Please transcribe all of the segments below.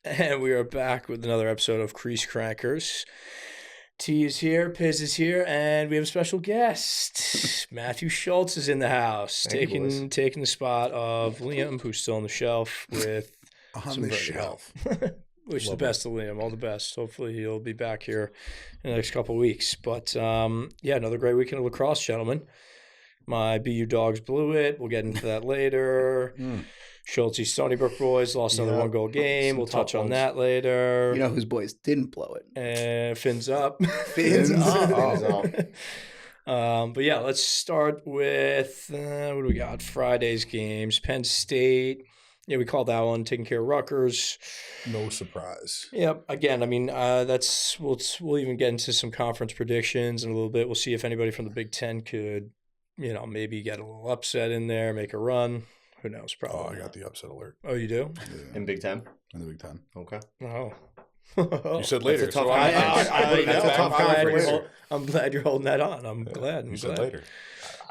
And we are back with another episode of Crease Crankers. T is here, Piz is here, and we have a special guest. Matthew Shultz is in the house, taking the spot of Liam, who's still on the shelf with some very health. Wish the best to Liam, all the best. Hopefully he'll be back here in the next couple of weeks. But yeah, another great weekend of lacrosse, gentlemen. My BU Dogs blew it. We'll get into that later. Schultz, Stony Brook boys lost another one-goal game. We'll touch on that later. You know whose boys didn't blow it? And fins up. Fins up. But yeah, let's start with, what do we got? Friday's games. Penn State. Yeah, we called that one, taking care of Rutgers. No surprise. Yep. Again, I mean, we'll even get into some conference predictions in a little bit. We'll see if anybody from the Big Ten could, maybe get a little upset in there, make a run. Who knows? Probably. Oh, I got the upset alert. Oh, you do? Yeah. In Big Ten? In the Big Ten. Okay. Oh. You said later. That's a tough That's a tough conference. I'm glad you're holding that on. I'm Yeah. glad. You said later.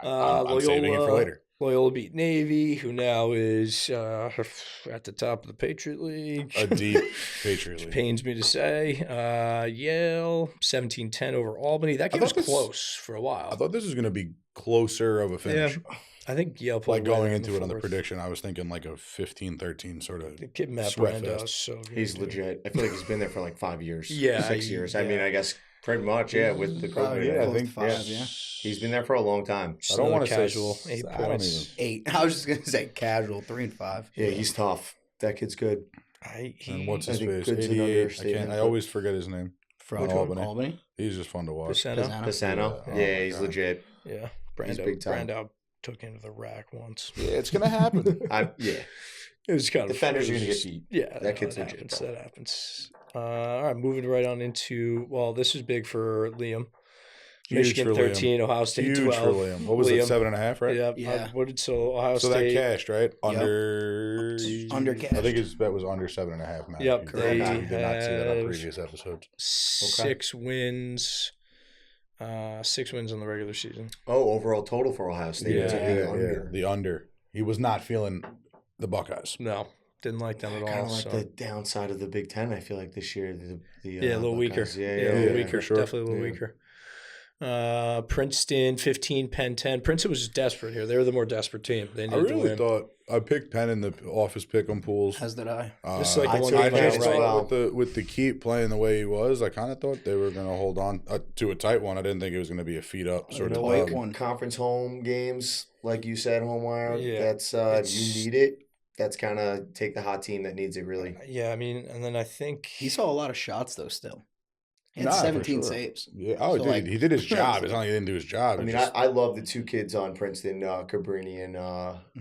I'm Loyola, saving it for later. Loyola beat Navy, who now is at the top of the Patriot League. A deep Patriot Which League. pains me to say. Yale, 17-10 over Albany. That game was close for a while. I thought this was going to be closer of a finish. Yeah. I think Yale played Like going better into it on the fourth. prediction, I was thinking like a 15-13 sort of The kid Matt sweat Brando fest. is so good. He's legit. I feel like he's been there for like 5 years. Yeah, 6 years. I yeah. mean, I guess pretty much, yeah, with the COVID. Yeah, I Close think to 5, yeah. yeah. He's been there for a long time. I don't want to say casual. 8 I don't points. 8. I was just going to say casual, 3 and 5. Yeah, he's tough. That kid's good. And what's I his think face? good's an 88. I understatement, I but- always forget his name. From Which one? Albany. He's just fun to watch. Pisano? Pisano? Yeah. Yeah, Oh, he's God. legit. Yeah. He's Brando, big time. Brando took into the rack once. Yeah, it's going to happen. Yeah. It was kind of Defenders are it was going to get just- beat. Yeah, That kid's legit, happens. bro. That happens. All right, moving right on into, well, this is big for Liam. Huge Michigan for Liam. 13, Ohio State Huge 12. for Liam. What was Liam. it, 7.5, right? Yeah. Yeah. What did Ohio So State? that cashed, right? Under Under I think his bet was under 7.5. Matt. Yep, You they did not see that on have- previous episodes. 6 wins. 6 wins in the regular season. Oh, overall total for Ohio State. Yeah, It's a big under. The under. He was not feeling the Buckeyes. No, didn't like them at Kind all. of like so. the downside of the Big Ten, I feel like this year. Yeah, a little weaker. Buckeyes. Yeah, a little yeah, weaker. for sure. Definitely a little Yeah. weaker. Princeton 15, Penn 10. Princeton was just desperate here. They were the more desperate team. They I needed to really win. thought I picked Penn in the office pick'em pools. As did I. Just like the I one took you Penn found, as just right? well. thought with the keep playing the way he was, I kind of thought they were going to hold on to a tight one. I didn't think it was going to be a feet up sort You of know thing. what? one. Conference home games, like you said, home wire. Yeah. That's you need it. That's kind of take the hot team that needs it really. Yeah, I mean, and then I think He saw a lot of shots, though, still. He had Nah, for 17 sure. saves. Yeah. Oh, So, dude, like- he did his job. It's not like he didn't do his job. I It mean, just- I love the two kids on Princeton, Cabrini and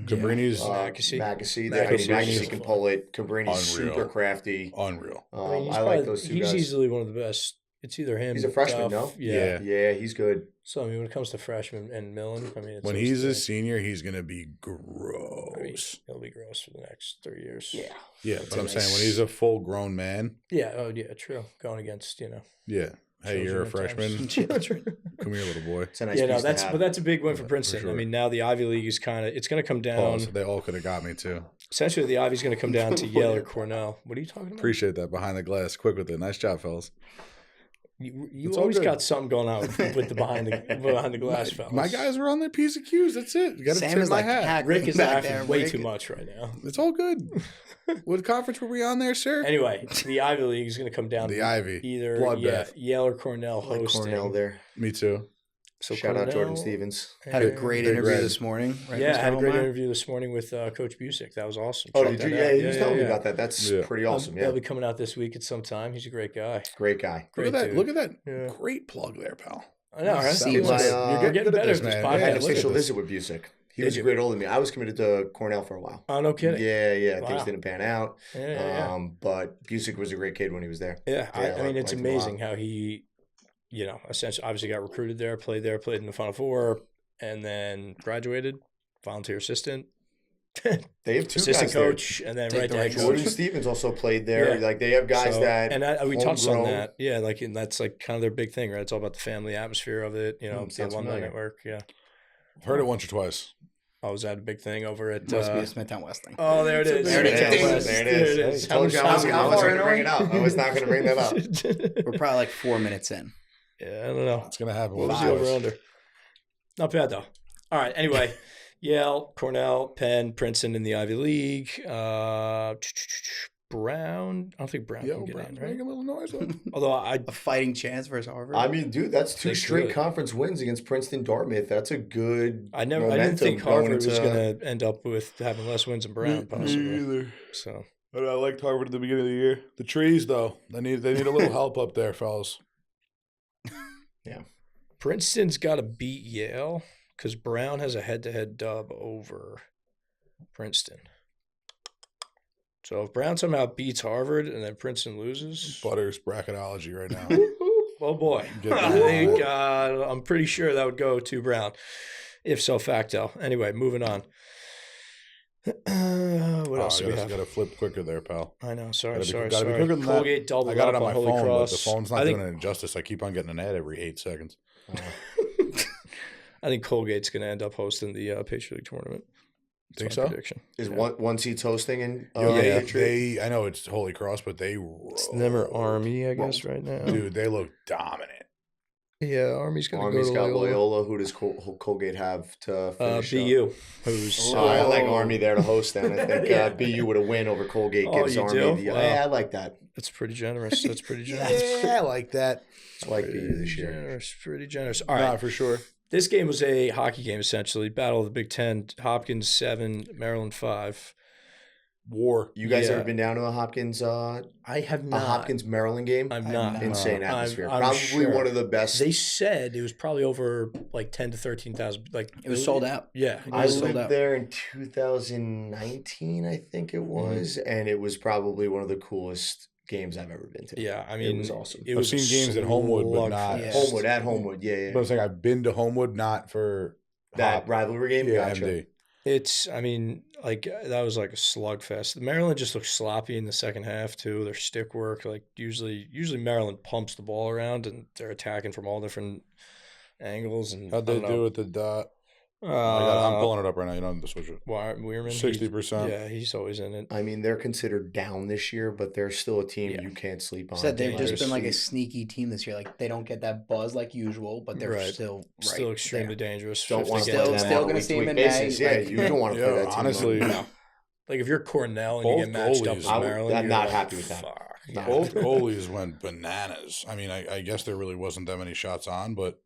Cabrini's Mackesy. Mackesy. Mackesy Mackesy is can fun. pull it. Cabrini's Unreal. super crafty. unreal. I mean, he's I like probably- those two He's guys. easily one of the best. It's either him. He's a freshman, Duff. no? Yeah. Yeah, he's good. So I mean, when it comes to freshmen and Millen, I mean, it's When those he's a two. senior, he's going to be I mean, gross. he'll be gross for the next 3 years. Yeah. Yeah, That's but I'm nice. saying when he's a full grown man, Yeah. Oh, yeah. True. Going against yeah. Hey, you're a freshman. Come here, little boy. It's a nice Yeah, no, piece to that's have. but that's a big win for Yeah, for Princeton. I sure. mean, now the Ivy League is it's going to come down. Pause. They all could have got me too. Essentially, the Ivy's going to come down to Yale or Cornell. What are you talking about? Appreciate that behind the glass. Quick with it. Nice job, fellas. You It's all always good. got something going on with the behind the glass, fellas. My guys were on their piece of cues. That's it. You got to Sam tip is my like hat. hack Rick is back laughing there, way Rick. too much right now. It's all good. What conference were we on there, sir? Anyway, the Ivy League is going to come down The to Ivy. either Bloodbath. Yale or Cornell I like hosting. Cornell there. Me too. So Shout out Jordan Cornell- Stevens. Had a great Big interview Red. this morning. Right, Yeah, I Mr. had a great Holmeyer? interview this morning with Coach Busick. That was awesome. Oh, Check did you? that Yeah, out. he was telling me about that. That's Yeah. pretty awesome. Yeah, He'll be coming out this week at some time. He's a great guy. great guy. Great Look at that. dude. Look at that. Yeah. Great plug there, pal. I know, right? See You're my, getting good at better this, at this man. podcast. I had Yeah, an look at official this. visit with Busick. He Did was a you? great older than me. I was committed to Cornell for a while. Oh, no kidding. Yeah. Wow. Things didn't pan out. Yeah. But Busick was a great kid when he was there. Yeah, Yeah, I mean, it's liked him a lot. amazing how he, essentially, obviously got recruited there, played in the Final Four, and then graduated, volunteer assistant, They have two assistant guys there. coach, and then Take right the to head right coach. Jordan Stevens also played there. Yeah. Like they have guys So- that and we touched on homegrown. that. Yeah, like and that's like kind of their big thing, right? It's all about the family atmosphere of it. The sounds alumni familiar. network. Yeah, I've heard it once or twice. Oh, was that a big thing over at? Must be a Smithtown West thing. Oh, there it It's a is. big There it thing. is. There it is. Hey, Told you I wasn't how going far to in bring it are up. I was not going to bring that up. We're probably like 4 minutes in. Yeah, I don't know. It's gonna happen. What was the Five. over-under? Not bad, though. All right, anyway. Yale, Cornell, Penn, Princeton in the Ivy League. Brown. I don't think Brown Yo, can get bro, in, make right? a little noise. Though. Although I A fighting chance versus Harvard. I mean, dude, that's 2 They straight could. conference wins against Princeton, Dartmouth. That's a good. I didn't momentum think going Harvard was into- going to end up with having less wins than Brown, possibly. either. So But I liked Harvard at the beginning of the year. The trees, though, they need a little help up there, fellas. Princeton's got to beat Yale because Brown has a head-to-head dub over Princeton. So if Brown somehow beats Harvard and then Princeton loses, Butters bracketology right now. oh boy, Get I that. think I'm pretty sure that would go to Brown, if so facto. Anyway, moving on. What else do we I have? got to flip quicker there, pal. I know. Sorry. Gotta be quicker than that. Colgate doubled I got up it on my Holy phone, Cross. but the phone's not I think, doing it justice. I keep on getting an ad every 8 seconds. I think Colgate's going to end up hosting the Patriot League tournament. Think That's so? my prediction. Is one seed hosting in Yeah. Patriot? I know it's Holy Cross, but they It's never Army, I guess, right now. Dude, they look dominant. Yeah, Army's going to go Army's to got Loyola. Loyola. Who does Colgate have to finish up? BU, who's So I like Army there to host them. I think Yeah. BU with a win over Colgate Oh, gives you Army do? the. Wow. Yeah, I like that. That's pretty generous. That's pretty Yeah, generous. I like that. I like BU this year. Generous, pretty generous. All Nah, right, for sure. this game was a hockey game essentially. Battle of the Big Ten. Hopkins 7, Maryland 5. War. You guys Yeah. ever been down to a Hopkins I have not. Hopkins Maryland game? I'm not. Insane I'm- atmosphere. I'm Probably sure. one of the best. They said it was probably over like 10 to 13,000. Like It was sold out. Yeah, It I was sold lived out. there in 2019, I think it was, and it was probably one of the coolest games I've ever been to. yeah. I mean, it was awesome. It I've was seen a games at Homewood, but not- slugfest. Yeah. Homewood at Homewood, yeah. But it's like I've been to Homewood, not for That Hop. rivalry game, Yeah, gotcha. MD. It's, I mean, like that was like a slugfest. Maryland just looked sloppy in the second half too. Their stick work, like usually Maryland pumps the ball around and they're attacking from all different angles. And How'd they do with the dot? I'm pulling it up right now. You don't have to switch it. Weirman, 60%. Yeah, he's always in it. I mean, they're considered down this year, but they're still a team Yeah. you can't sleep on. Said they've just dangerous. been like a sneaky team this year. Like they don't get that buzz like usual, but they're Right. still right Still extremely there. dangerous. Don't 50 want to games. play them still on a gonna week-to-week see them in basis. May, Yeah, like- you don't want to play Yeah, that team. honestly, no. Like if you're Cornell and Both you get matched up goalies. with I would- Maryland, I'm you're not like, happy with that. fuck. Yeah. Both goalies went bananas. I mean, I guess there really wasn't that many shots on, but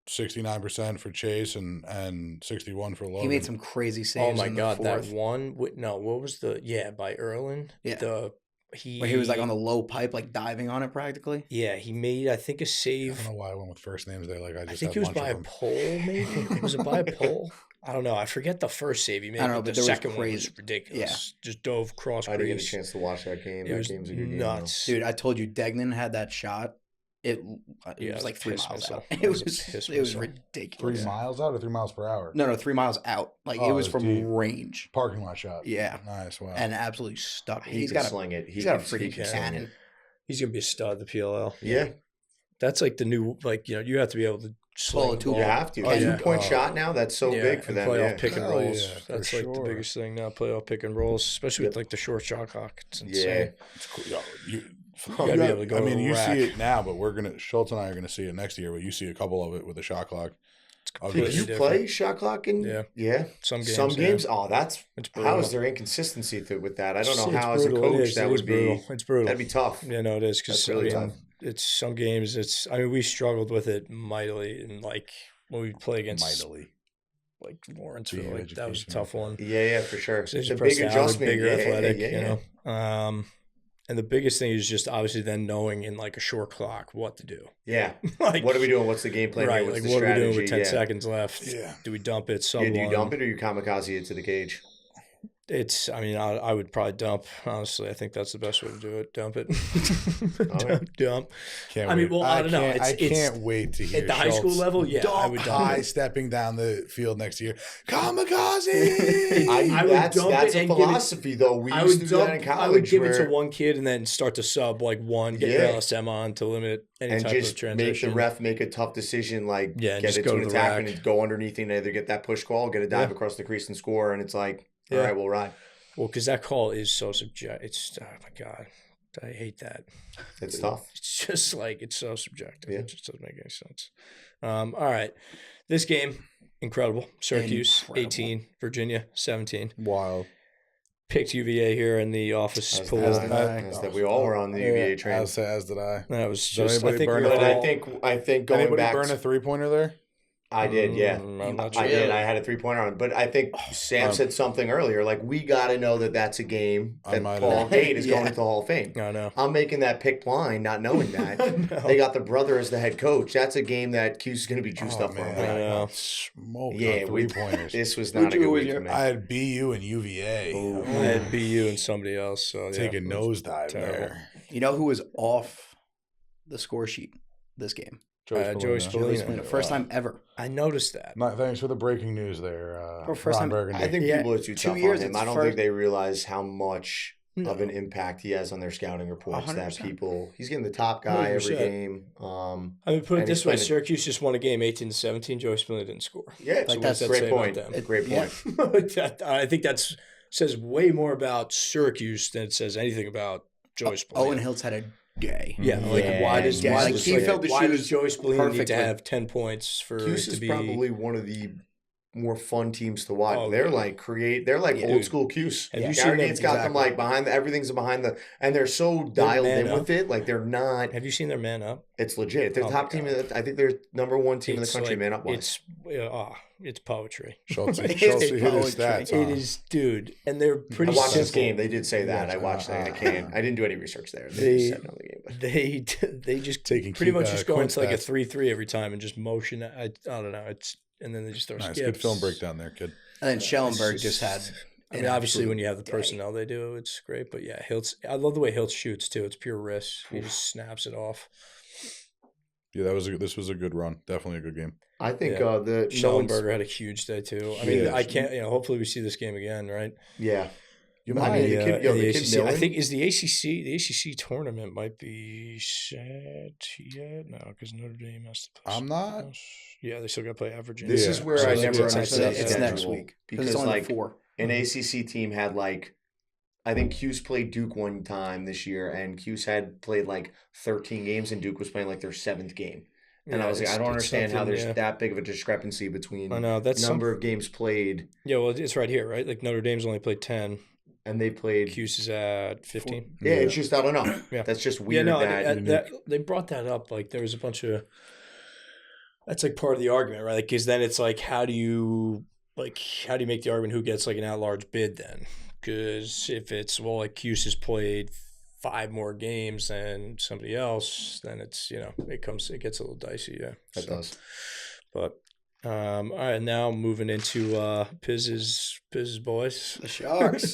69% for Chase and 61 for Logan. He made some crazy Oh saves. my in the god, that fourth, one! No, what was the by Erlin? Yeah. where where he was like on the low pipe, like diving on it practically. Yeah, he made I think a I save. don't know why I went with first names there. Like I I just think have it was a bunch by a of them. pole. Maybe was it by a pole? I don't know. I forget the first save he made. I don't know, but but the there was second one was crazy. ridiculous. Just dove cross I didn't get a crease. chance to watch that game. It That was game's a good game. nuts, Dude, I told you, Degnan had that shot. It Yeah, was like 3 piss miles missile. out. That It was was a piss it was missile. 3 ridiculous. miles out or 3 miles per hour? No, 3 miles out. Like Oh, it it was was from deep. range. Parking lot shot. Yeah, Nice. Wow. and absolutely stuck. He He's can got a sling it. he's got a he freaking can cannon. He's gonna be a stud. The PLL. Yeah, That's like the new you have to be able to sling the two- ball. you have to. Oh, yeah. 2-point Oh. shot now. That's so Yeah, big for and them. playoff Yeah. pick and Hell rolls. yeah, for That's like the sure. biggest thing now. Playoff pick and rolls, especially with Yep. like the short shot clock. It's Yeah. insane. It's cool. Yo, you gotta be able to go I to mean, the you rack. see it now, but Schultz and I are gonna see it next year. But you see a couple of it with the shot clock. It's I'll Did get you different. play shot clock in? Yeah. Yeah. Some games? Some yeah. games. Oh, that's It's brutal. how is there inconsistency with that? I don't know It's how as a brutal. It coach is. that It is would be. brutal. It's brutal. That'd be tough. Yeah, no, it is because That's really tough. it's some games. I mean, we struggled with it mightily, and like when we play against Mightily. like Lawrenceville, BU like, that was a education. tough one. Yeah, for sure. So It's you a press big down, they're adjustment. bigger, Yeah, athletic, yeah, yeah. you know. And the biggest thing is just obviously then knowing in like a short clock what to do. Yeah. Like What are we doing? What's the game plan? right? Here? What's Like the what are we doing strategy? with 10 Yeah. seconds left? Yeah. Do we dump it? Sub Yeah, do you one? dump it or you kamikaze it to the cage? I mean, I would probably dump. Honestly, I think that's the best way to do it. Dump it. Dump. Can't I mean, wait. well, I don't know. I can't wait to hear at the high school Schultz level. Yeah, I would dump high it. stepping down the field next year. Kamikaze. I would that's dump that's it a and give it- philosophy, though. We I used would to do that in dump. college. I would give it to where- one kid and then start to sub like one. Get your LSM on to limit any and type just of transition. make the ref make a tough decision, like Yeah, and get just it go to to an the attack rack. and go underneath and either get that push call, get a dive across the crease and score, and it's like, all right, we'll ride. Well, because that call is so subjective. It's, oh my God. I hate that. It's tough. It's just like, it's so subjective. Yeah. It just doesn't make any sense. All right. This game, incredible. Syracuse, 18. Virginia, 17. Wild. Picked UVA here in the office pool. As that we all were on the UVA train. As did I. That was Did just, I anybody think, burn we a were But all- I think going Anybody back, burn a 3-pointer there? I did, yeah. I'm not I sure. did. I had a 3-pointer on it. But I think Sam said something earlier. Like, we got to know that that's a game I that might Paul have. Gate is going into the Hall of Fame. I know. I'm making that pick blind, not knowing that. No. They got the brother as the head coach. That's a game that Q's is going to be juiced up for. man, I him. know. I got smoked Yeah, on we- 3-pointers. This was not a good week for me. I had BU and UVA. I had BU and somebody else. So Take a yeah, nosedive terrible. there. You know who was off the score sheet this game? Joey Joey Spallina. Spallina. First time ever. I noticed that. Thanks for the breaking news there. For first Ron time- Burgundy. I think Yeah, people are too 2 tough years, on him. it's I don't first- think they realize how much No. of an impact he has on their scouting reports. That 100%. people, he's getting the top guy every 100%. game. I mean, put it And this way: he's playing- Syracuse just won a game, 18-17. Joey Spallina didn't score. Yeah, Like, that's that's a great point. Them. Great Yeah. point. I think that says way more about Syracuse than it says anything about Joey Spallina. Owen Hiltz had a day. Yeah, like Yeah, why does yeah, why like, does, he filled the why shoes does Joey Spallina need perfectly. to have 10 points for Cuse it is to be probably one of the more fun teams to watch. Oh, they're yeah. like they're like Yeah, old dude. school Cuse. Have you seen Gary them- Gates got them Exactly. like behind everything's behind the, and they're so dialed man in up. with it. Like they're not. Have you seen their man up? It's legit. They're Oh the my top team. God. I think they're number one team in the It's country, like- man. Up wise. It's poetry. Schultz It's hit his poetry. stats. It is, dude, and they're I pretty watched this simple. game. They did say that. I watched that. I can't. I didn't do any research there. They just said another game. But. They just Taking pretty much key- just go Quinn into like a stats. 3-3 every time and just motion. I don't know. And then they just throw Nice. skips. Good film breakdown there, kid. And then Schellenberg It's just had. I mean, an obviously, absolute when you have the day. personnel they do, it's great. But yeah, Hiltz. I love the way Hiltz shoots too. It's pure wrist. He just snaps it off. Yeah, this was a good run. Definitely a good game. I think Yeah. the no one's- Schellenberger had a huge day too. I mean, Yeah. I can't. Hopefully, we see this game again, right? Yeah. You I might. mean, the kid- yo, the kid I Millen- think is the ACC tournament might be set yet. No, because Notre Dame has to play. I'm not. something else. Yeah, they still got to play at Virginia. This Yeah. is where So I it's- never it's- understood the it's next schedule, week because it's only like 4. an ACC team had like, I think Cuse played Duke one time this year, and Cuse had played like 13 games, and Duke was playing like their 7th game. And I was like, I don't understand how there's that big of a discrepancy between I know that's number of games played, Yeah, well, it's right here, right? Like Notre Dame's only played 10. and they played. Cuse is at 15. Yeah, it's just I don't know. Yeah. That's just Yeah, weird. no, that they brought that up. Like there was a bunch of. That's like part of the argument, right? Because then it's like, how do you make the argument who gets like an at-large bid then? Because if it's like Cuse has played 5 more games than somebody else, then it's it gets a little dicey, yeah. that does. But all right, now moving into Piz's boys, The Sharks.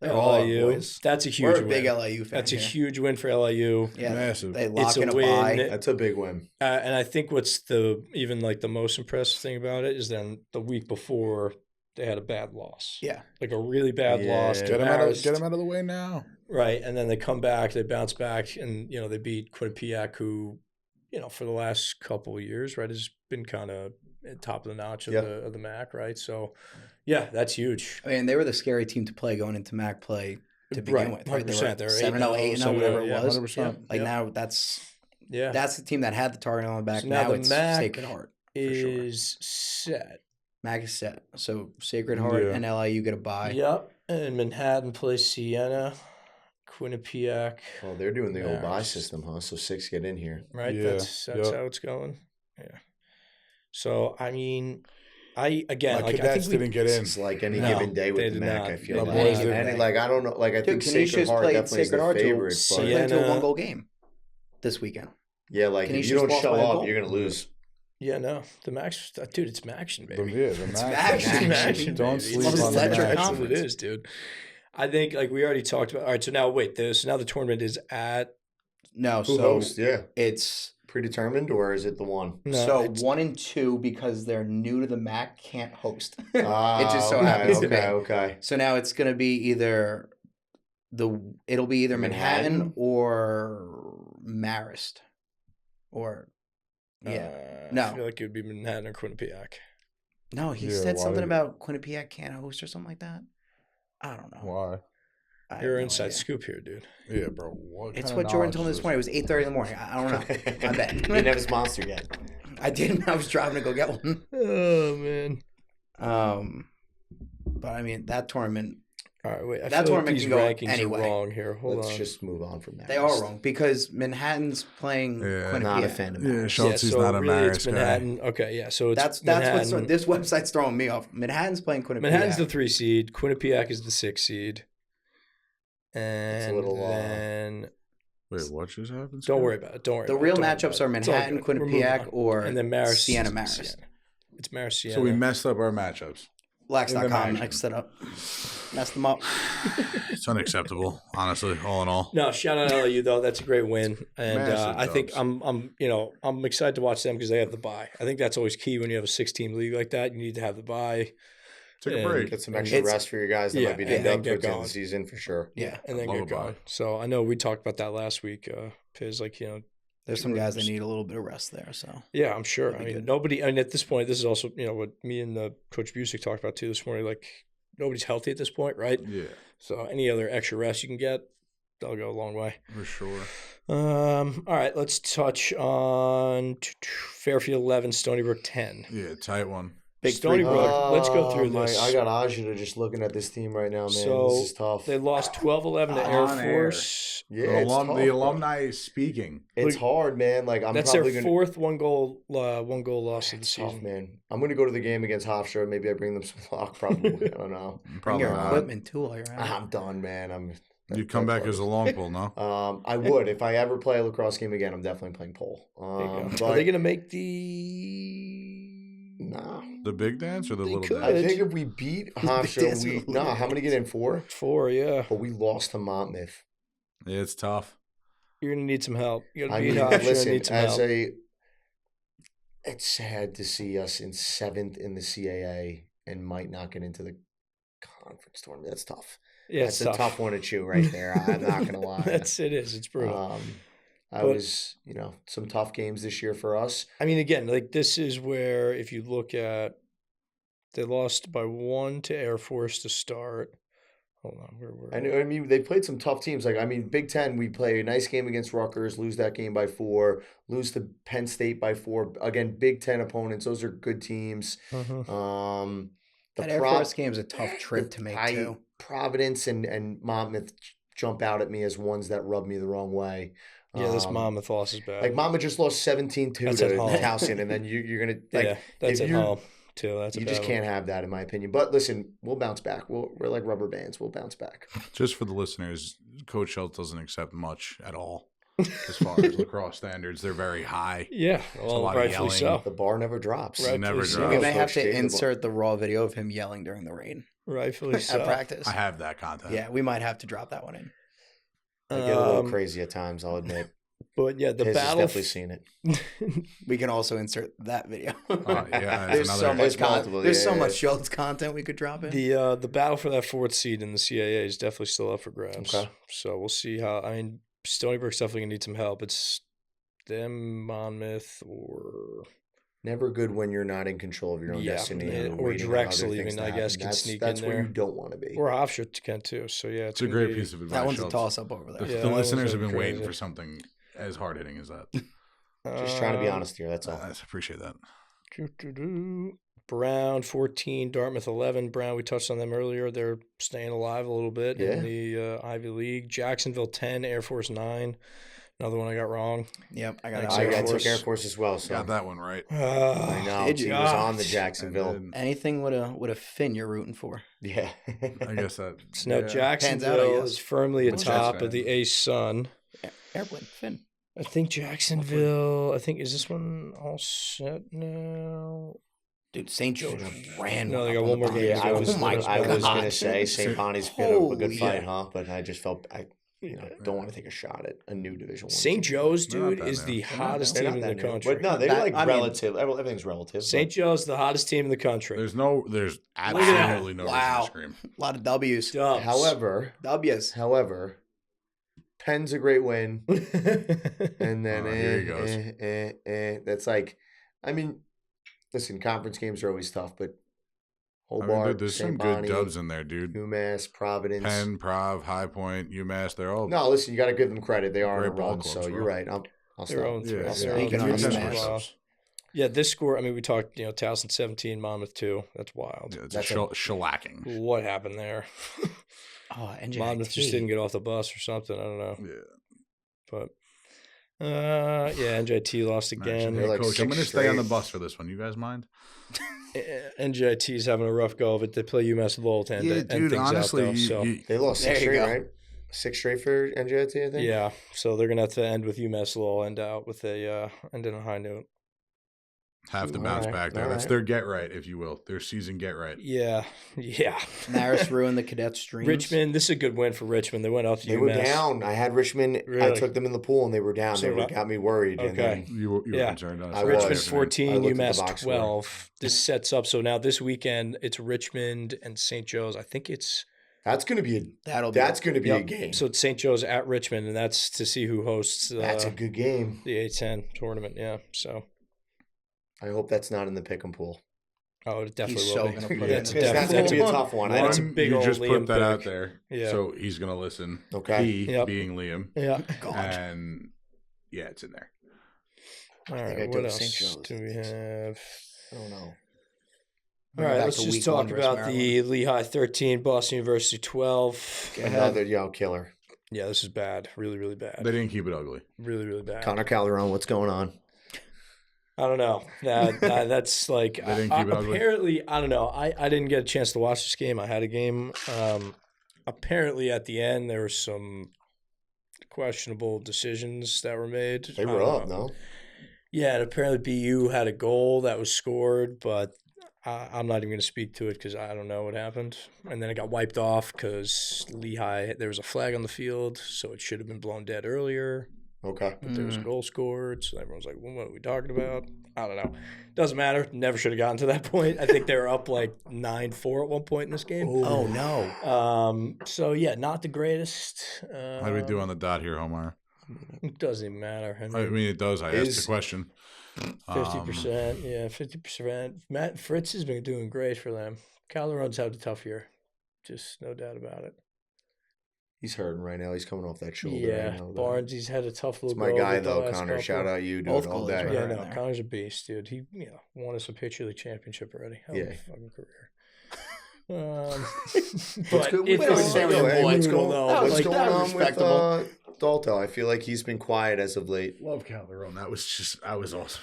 They're all our LIU. boys. That's a huge We're a win. big LIU fan. That's a here. huge win for LIU. Yeah, Massive. They It's lock a in a win. bye. That's a big win. And I think what's the most impressive thing about it is then the week before they had a bad loss. Yeah. Like a really bad loss. Yeah. Get him embarrassed. out of the way now. Right. And then they come back, they bounce back, and they beat Quinnipiac, who, for the last couple of years, right, has been kind of at top of the notch of the MAAC, right? So yeah, that's huge. I mean, they were the scary team to play going into MAAC play to begin with. Right? 100%. They They're were 7-0, 8-0, whatever it was. 100%. Like now, that's the team that had the target on the back. So now now the it's MAAC Sacred Heart. is set. MAAC is set. So Sacred Heart Yeah. and LIU get a bye. Yep. And Manhattan plays Siena, Quinnipiac. Well, they're doing the old bye Nice. system, huh? So 6 get in here. Right? Yeah, That's yep. how it's going. Yeah. So I mean, I My think cadets didn't get in. It's like any No, given day they with did the MAAC. not. I feel My like. boys didn't. Like I don't know. Like I Dude, think Sacred Canisius Heart played definitely is Sacred the Heart favorite. they Siena- played to a 1-goal game this weekend. Yeah, like if Canisius you don't lost show by a up, goal. you're gonna lose. Yeah, no, the Max, dude, it's Maction, baby. The It's Max. Maction. Don't baby. sleep It's on the electric Max. That's what conference. it is, dude. I think like we already talked about. All right, so now wait, so now the tournament is at No, Who so hosts? Yeah. it's Predetermined, or is it the one? so it's- 1 and 2 because they're new to the MAAC can't host. It Ah, just so okay, happens to be. okay. So now it's gonna be either Manhattan Manhattan? or Marist. Or yeah. I No. feel like it would be Manhattan or Quinnipiac. No, he Yeah, said why something would- about Quinnipiac can't host or something like that. I don't know. Why? I have You're no inside idea. scoop here, dude. Yeah, bro. What It's kind what of Jordan told me knowledge this morning. It was 8:30 in the morning. I don't know. I bet. He didn't have his monster yet. I didn't. I was driving to go get one. Oh man. But I mean that tournament. All right, wait. I That feel like tournament these can go rankings anyway. are wrong here. Hold Let's on. just move on from that. They are wrong because Manhattan's playing Yeah. Quinnipiac. Not a fan of Yeah, Marist. Schultz is so not a really it's Marist guy. Manhattan. Okay, yeah. So it's That's Manhattan. what's this website's throwing me off. Manhattan's playing Quinnipiac. Manhattan's the 3 seed. Quinnipiac is the 6 seed. And a little, then Wait, what just happened? don't worry about it. Don't worry. The about real it. Don't worry matchups about are it. It's all Manhattan, good. We're moving Quinnipiac, on. or and then Marist. Siena Marist. Siena. It's Marist Siena. So we messed up our matchups. Lax.com action. mixed it up. Messed them up. It's unacceptable, honestly. All in all, No, shout out LAU though. That's a great win, and Massive I think dubs. I'm excited to watch them because they have the bye. I think that's always key when you have a 6-team league like that. You need to have the bye. take a And- break. Get some extra It's- rest for your guys that Yeah, might be and dinged then up get towards the end going. of the season for sure. Yeah, and then Love get a bye. going. So I know we talked about that last week. Piz, like There's some guys that need a little bit of rest there. So yeah, I'm sure. That'd I be mean, good. nobody. I mean, at this point, this is also what me and Coach Busick talked about too this morning. Like nobody's healthy at this point, right? Yeah, So any other extra rest you can get, that'll go a long way. for sure. All right, let's touch on Fairfield 11, Stony Brook 10. Yeah, tight one. Big Stony three. Brook. Let's go through this. I got Ajita just looking at this team right now, man. So, this is tough. They lost 12-11 to Air On air. Force. Yeah, The it's tough, the bro. alumni is speaking. It's hard, man. Like I'm That's probably their gonna. fourth one goal loss of the It's tough, season. man. I'm gonna go to the game against Hofstra. Maybe I bring them some luck. Probably. I don't know. bring Probably your not. equipment too while you're at it. I'm done, man. You come back as a long pull, no? I would if I ever play a lacrosse game again. I'm definitely playing pole. There you go. But Are they going to make the? no. The big dance or the They little could. dance? I think if we beat Hofstra, dance we with the no. little How many get in 4? 4, yeah. But we lost to Monmouth. Yeah, it's tough. You're going to need some help. You're I going to mean, beat Hofstra. listen, Need some as help. it's sad to see us in 7th in the CAA and might not get into the conference tournament. That's tough. Yeah, That's it's a tough one to chew right there. I'm not gonna lie. It is. It's brutal. I But- was, some tough games this year for us. I mean, again, like this is where if you look at, they lost by 1 to Air Force to start. Hold on, where were we? I mean, they played some tough teams. Like, I mean, Big Ten, we play a nice game against Rutgers, lose that game by 4, lose to Penn State by 4. Again, Big Ten opponents; those are good teams. Uh-huh. That Air Force game is a tough trip to make too. Providence and Monmouth jump out at me as ones that rub me the wrong way. Yeah, this Monmouth loss is bad. Like Monmouth just lost 17-2 That's at to home. Towson, and then you're gonna like yeah, that's if at you- home too. That's a you bad just one. can't have that, in my opinion. But listen, we'll bounce back. We're like rubber bands. We'll bounce back. Just for the listeners, Coach Schultz doesn't accept much at all as far as lacrosse standards. They're very high. Yeah, a well, lot of rightfully so. The bar never drops. Rightfully never so. drops. We may have Coach to Dave, the bar- insert the raw video of him yelling during the rain Rightfully so. at practice. I have that content. Yeah, we might have to drop that one in. I get a little Um, crazy at times, I'll admit. But yeah, the Piz has battle. definitely seen it. We can also insert that video. Oh, yeah, There's that's so another- much It's multiple, There's yeah, so yeah. much Schultz content we could drop in. The battle for that 4th seed in the CAA is definitely still up for grabs. Okay. So we'll see how. I mean, Stony Brook's definitely gonna need some help. It's them, Monmouth, or Never good when you're not in control of your own Yeah, destiny. yeah, and or waiting on Drexel other things even, to I happen. guess, can That's- sneak That's in where there. you don't want to be. or Hofstra can too. So yeah, It's a great piece of advice. That one's a Schultz. toss up over there. Yeah, The that one's listeners have gonna been be waiting crazy. for something as hard hitting as that. Just trying to be honest here. That's all. I appreciate that. Brown 14, Dartmouth 11. Brown, we touched on them earlier. They're staying alive a little bit in the Ivy League. Jacksonville 10, Air Force 9. Another one I got wrong. Yep, I got Thanks, it. Air I took Force. Air Force as well. So Got that one right. I know. Did He you? was on the God. Jacksonville. And Anything with a fin you're rooting for. Yeah. I guess that. So now yeah. Pans out, I Jacksonville guess. is firmly I'm a atop Jets of the ASUN. Airplane fin. I think Jacksonville. I think is this one all set now? Dude, St. Joe's ran. No, they got one more game. Yeah, I was God. gonna say St. Bonnie's been a good Holy fight, yeah. huh? But I just felt don't want to take a shot at a new Division 1. St. Joe's, They're not dude, that is new. the They're not hottest They're team not in the that new. country. But no, they're That- like I mean, relative. Everything's relative. St. Joe's, the hottest team in the country. There's that. absolutely no reason Wow. to scream. A lot of W's. Dubs. However, Penn's a great win. And then Here he goes. that's like, I mean, listen, conference games are always tough, but I mean, Hobart, dude, there's some St. good Bonnie, dubs in there, dude. UMass, Providence. Penn, Prov, High Point, UMass, they're all No, listen, you got to give them credit. They are Great on a ball run, clubs, so you're bro. right. I'll Their stop. own Yeah, threat. yeah. Their own Speaking of threat. UMass. Yeah, this score, I mean, we talked, 2017, Monmouth 2. That's wild. Yeah, it's That's shellacking. What happened there? Oh, NJIT. Monmouth just didn't get off the bus or something. I don't know. Yeah. But, yeah, NJT lost again. They're like Coach, I'm going to 6 stay on the straight. bus for this one. You guys mind? NJT's having a rough go of it. They play UMass Lowell to end things honestly, out, though. So. They lost There 6 you straight, go. right? 6 straight for NJT, I think. Yeah, so they're gonna have to end with UMass Lowell, end out with a end on a high note. Have to All bounce right, back there. all That's right. their get right, if you will. Their season get right. Yeah. Maris ruined the Cadets' dreams. Richmond, this is a good win for Richmond. They went up to They UMass. were down. I had Richmond. I Really? took them in the pool, and they were down. So They got me worried. And Okay. then You were Yeah. concerned. I was. Richmond I 14, looked at the UMass box score. 12. This sets up. So now this weekend, it's Richmond and St. Joe's. I think it's that's going to be That'll a Yep. game. So it's St. Joe's at Richmond, and that's to see who hosts That's a good game. the A10 tournament. Yeah. So I hope that's not in the pick 'em pool. it definitely He's will so be. gonna put Yeah, it it's in. a That's definitely. going to be a That's tough one. That's a One, big you old just Liam put that out pick. there. Yeah. So he's going to listen. Okay. He Yep. being Liam. Yeah. God. And yeah, it's in there. All think I right. took What St. else Joe's. do we have? I don't know. All right, Back let's to just week talk 1 versus about the Lehigh 13, Boston University 12. Another killer. Yeah, this is bad. Really, really bad. They didn't keep it ugly. Really, really bad. Connor Calderon, what's going on? I don't know. That's like They didn't keep it ugly? apparently. I don't know. I didn't get a chance to watch this game. I had a game. Apparently, at the end, there were some questionable decisions that were made. They I were don't up, know. no? Yeah, and apparently BU had a goal that was scored, but I'm not even going to speak to it because I don't know what happened. And then it got wiped off because Lehigh, there was a flag on the field, so it should have been blown dead earlier. Okay. But there was a goal scored, so everyone's like, well, what are we talking about? I don't know. Doesn't matter. Never should have gotten to that point. I think they were up like 9-4 at one point in this game. Oh, no. So, yeah, not the greatest. How do we do on the dot here, Homar? It doesn't even matter. I mean, it does. I asked the question. 50%. Yeah, 50%. Matt Fritz has been doing great for them. Calderon's had a tough year. Just no doubt about it. He's hurting right now. He's coming off that shoulder. Yeah, I know that. Barnes, he's had a tough little It's my go guy, of it the though, last Connor. couple. Shout out you, dude, Both all goalies day. are Yeah, right no, there. Connor's a beast, dude. He won us a Patriot League championship already. Hell of a fucking career. But good. it's Wait, wait, very wait, wait, what's brutal, going- though. What's Like, going on with respectable. Dalto? I feel like he's been quiet as of late. Love Calderon. That was awesome.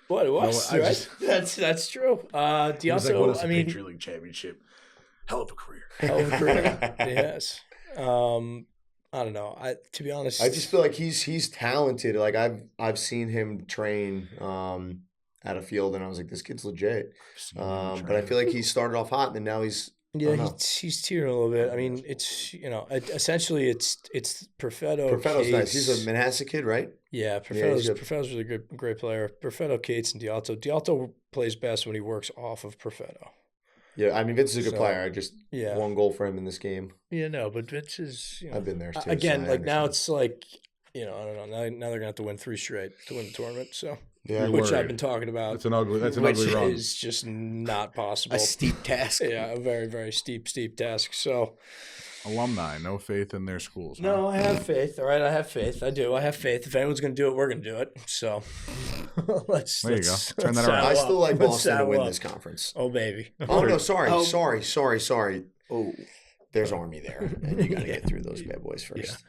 What it was, No, I right? That's true. He was Diasso, what is a I mean, Patriot League championship? Hell of a career. hell of a career. Yes. I don't know. To be honest, I just feel like he's talented. Like I've seen him train at a field, and I was like, this kid's legit. But I feel like he started off hot, and then now he's he's teetering a little bit. I mean, it's essentially it's Perfetto. Perfetto's nice. Cates. He's a Manhasset kid, right? Yeah, he's good. Perfetto's really good, great player. Perfetto, Cates, and Dialto. Dialto plays best when he works off of Perfetto. Yeah, I mean Vince is a good So, player. I just yeah. one goal for him in this game. Yeah, no, but Vince is. I've been there too. Again, so I like now understand. it's like I don't know. Now they're gonna have to win 3 straight to win the tournament. So yeah. You're which I've worried. been talking about. That's an ugly which run. is just not possible. A steep task. Yeah, a very, very steep task. So Alumni, no faith in their schools. huh? no, I have faith. All right, I have faith. I do. I have faith. If anyone's gonna do it, we're gonna do it. So let's. There you go. let's- Turn let's that around. saddle I still up. like Let's Boston to saddle win up. this conference. Oh baby. Oh no, sorry. Oh. Oh, there's Army there, and you got to get through those bad boys first.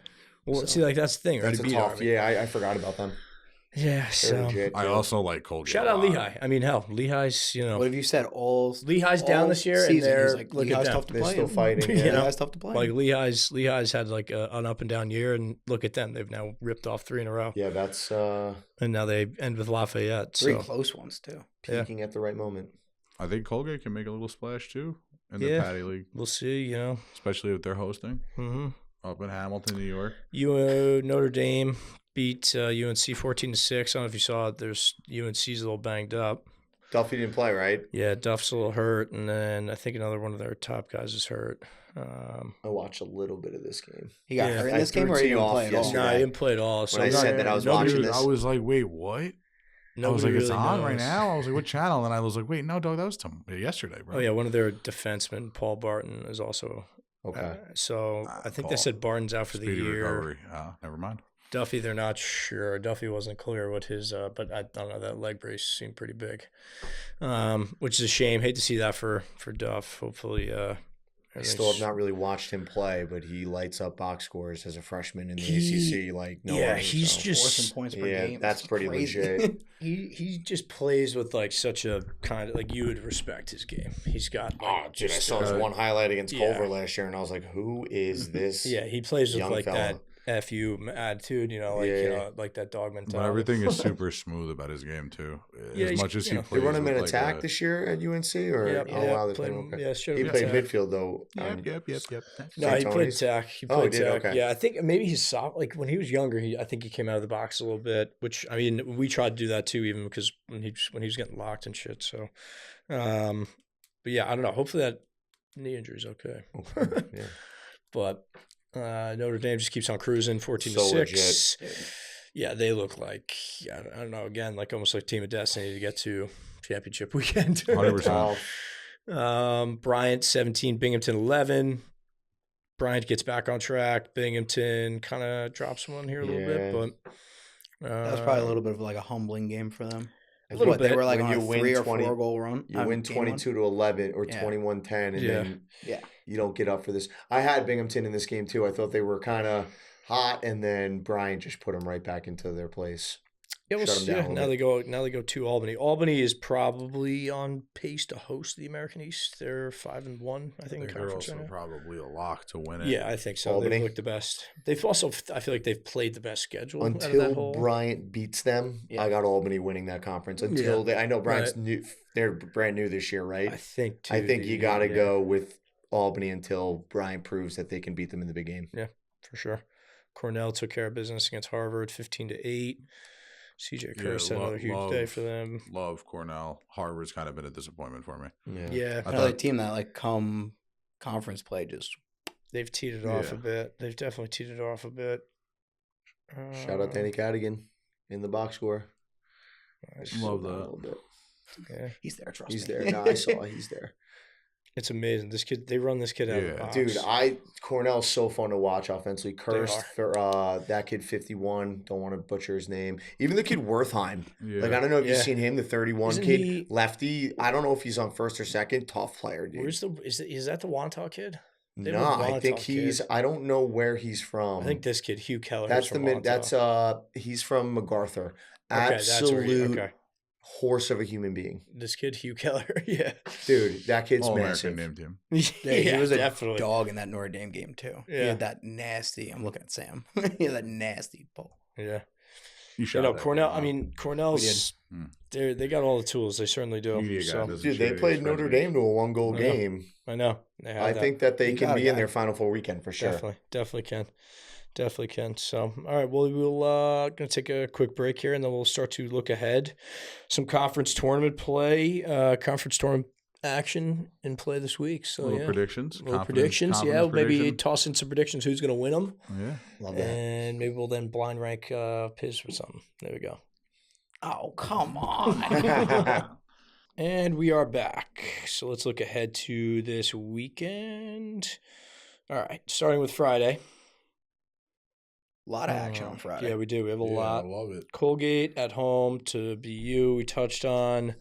Well, So, see, like that's the thing, right? That's a Beat tough. Army. Yeah, I forgot about them. Yeah, so I also like Colgate. shout out Lehigh. I mean, hell, Lehigh's, What have you said? Lehigh's down this year, and they're like, look Lehigh's at them. tough to They're play. still fighting. You know, Lehigh's tough to play. Like Lehigh's had like an up and down year, and look at them. They've now ripped off 3 in a row. Yeah, that's And now they end with Lafayette. 3 So close ones too. peaking at the right moment. I think Colgate can make a little splash too in the Yeah. Patty League, we'll see. especially if they're hosting Mm-hmm. up in Hamilton, New York. Notre Dame beat UNC 14-6. I don't know if you saw it. There's UNC's a little banged up. Duffy didn't play, right? Yeah, Duff's a little hurt, and then I think another one of their top guys is hurt. I watched a little bit of this game. He got Yeah. hurt in I this game, threw or he team didn't off play at all? yesterday. No, he didn't play at all. So When I said that I was nobody- watching Dude, this. I was like, wait, what? I was nobody like, it's really on right knows. now. I was like, what channel? And I was like, wait, no, dog, that was yesterday, bro. Oh yeah, one of their defensemen, Paul Barton, is also. Okay. So I think they Paul. said Barton's out for the Speedy year. recovery. Never mind. Duffy, they're not sure. Duffy wasn't clear what his, but I don't know. That leg brace seemed pretty big, which is a shame. Hate to see that for Duff. Hopefully, I still have not really watched him play, but he lights up box scores as a freshman in the ACC like no yeah, other, he's so. just Forcing points per Yeah, game. that's It's pretty crazy. legit. he just plays with like such a kind of like you would respect his game. He's got Oh, like dude, I just saw his one highlight against Yeah. Culver last year, and I was like, "Who is this?" yeah, he plays with young like fella. that FU attitude, Yeah. like that dog But mentality. everything is super smooth about his game too. Yeah, As he's- much as you he know. They plays run him in with, like, attack a- this year at UNC, or Yep, oh wow, they played played him. him- Okay. yeah, showed He him played attack. midfield though. Yep. No, St. he played Tony's? attack. He Oh, he played did? attack. Okay. Yeah, I think maybe he's soft. Like when he was younger, I think he came out of the box a little bit. Which I mean, we tried to do that too, even because when he was getting locked and shit. So, but yeah, I don't know. Hopefully that knee injury's okay. Okay. Yeah. But Notre Dame just keeps on cruising, 14-6. So legit. Yeah, they look like I don't know. Again, like almost like Team of Destiny to get to championship weekend. 100%. Bryant 17, Binghamton 11. Bryant gets back on track. Binghamton kind of drops one here a little bit, but That was probably a little bit of like a humbling game for them. A little They bit. were like When on you a win 3 or 20 4 goal run. You win game one. 22-11 or Yeah. 21-10, and Yeah. then Yeah. you don't get up for this. I had Binghamton in this game too. I thought they were kind of hot, and then Bryant just put them right back into their place. Yeah, we'll Shut 'em see. down a Yeah, little now they go to Albany. Albany is probably on pace to host the American East. They're 5-1, I I think. In think they're conference also right now. probably a lock to win it. Yeah, I think so. Albany? They've looked the best. They've also, I feel like they've played the best schedule out of that Until whole. Bryant beats them, Yeah. I got Albany winning that conference. Until I know Bryant's new, they're brand new this year, right? I think. I think you got to yeah, go with Albany until Bryant proves that they can beat them in the big game. for sure. Cornell took care of business against Harvard, 15-8. CJ Kerr Yeah, had another huge day for them. Love Cornell. Harvard's kind of been a disappointment for me. Yeah, I Another thought- team that like come conference play just they've teed it off Yeah. a bit. They've definitely teed it off a bit. Shout out Danny Cadigan in the box score. I Love Slowed down that. a little bit. Yeah, he's there. Trust He's me. there. No, I saw he's there. it's amazing. This kid, they run this kid out of the Yeah. box. Dude, Cornell's so fun to watch offensively. Cursed are. for that kid 51. Don't want to butcher his name. Even the kid Wertheim. Yeah. Like I don't know if you've Yeah. seen him, the 31 Isn't kid, he- lefty. I don't know if he's on first or second. Tough player, dude. Is that the Wantagh kid? they No, have a I think Wantagh he's. kid. I don't know where he's from. I think this kid, Hugh Keller. that's is the from mid. Wantagh. That's he's from MacArthur. Okay, that's where Absolute okay. horse of a human being, This kid, Hugh Keller. Yeah. dude. That kid's All massive. American name team. Yeah, he was a definitely. dog in that Notre Dame game too. He Yeah. had that nasty. I'm looking at Sam. He had that nasty pull. Yeah. You You shot know, that Cornell. game, I mean, Cornell's. Hmm. They got all the tools. They certainly do. You need a guy So, that doesn't Dude, they shoot played his Notre freshmen. Dame to a 1-goal I know. game. I know. They have I that. think that they You can got be a in guy. their Final Four weekend for sure. Definitely can. So, all right, well, we'll gonna take a quick break here, and then we'll start to look ahead. Some conference tournament play, conference tournament action in play this week. So Little yeah, predictions. little confidence- predictions. Yeah, confidence maybe prediction. toss in some predictions. Who's gonna win them, Yeah. Love that. and maybe we'll then blind rank Piz or something. There we go. Oh come on! And we are back. So let's look ahead to this weekend. All right, starting with Friday. A lot of action on Friday. Yeah, we do. We have a lot. I love it. Colgate at home to BU. We touched on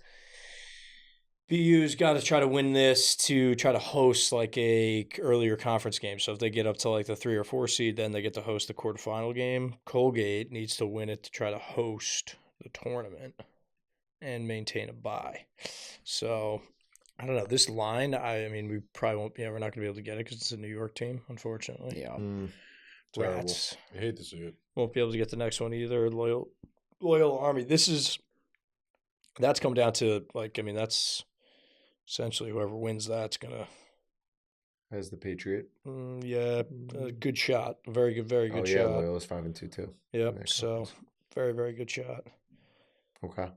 BU's got to try to win this to try to host like a earlier conference game. So if they get up to like the 3 or 4 seed, then they get to host the quarterfinal game. Colgate needs to win it to try to host the tournament and maintain a bye. So I don't know. This line, I mean, we probably won't. We're not going to be able to get it because it's a New York team, unfortunately. Yeah. Terrible. Rats. I hate to see it. Won't be able to get the next one either. Loyal Army. That's come down to that's essentially whoever wins that's gonna. As the Patriot. A good shot. Very good shot. Yeah, Loyalist 5-2 too. Yep. So very, very good shot. Okay.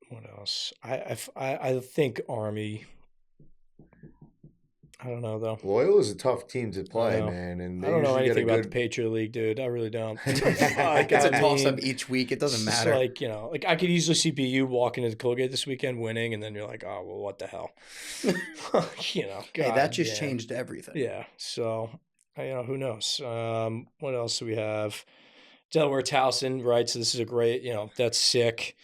What else? I think Army. I don't know though. Loyal is a tough team to play, man, and I don't know anything about the Patriot League, dude. I really don't. It's a toss-up each week. It doesn't matter. I could easily see BU walking into Colgate this weekend, winning, and then you're like, oh well, what the hell? Hey, that just changed everything. Yeah. So, who knows? What else do we have? Delaware Towson, right? So this is a great, that's sick.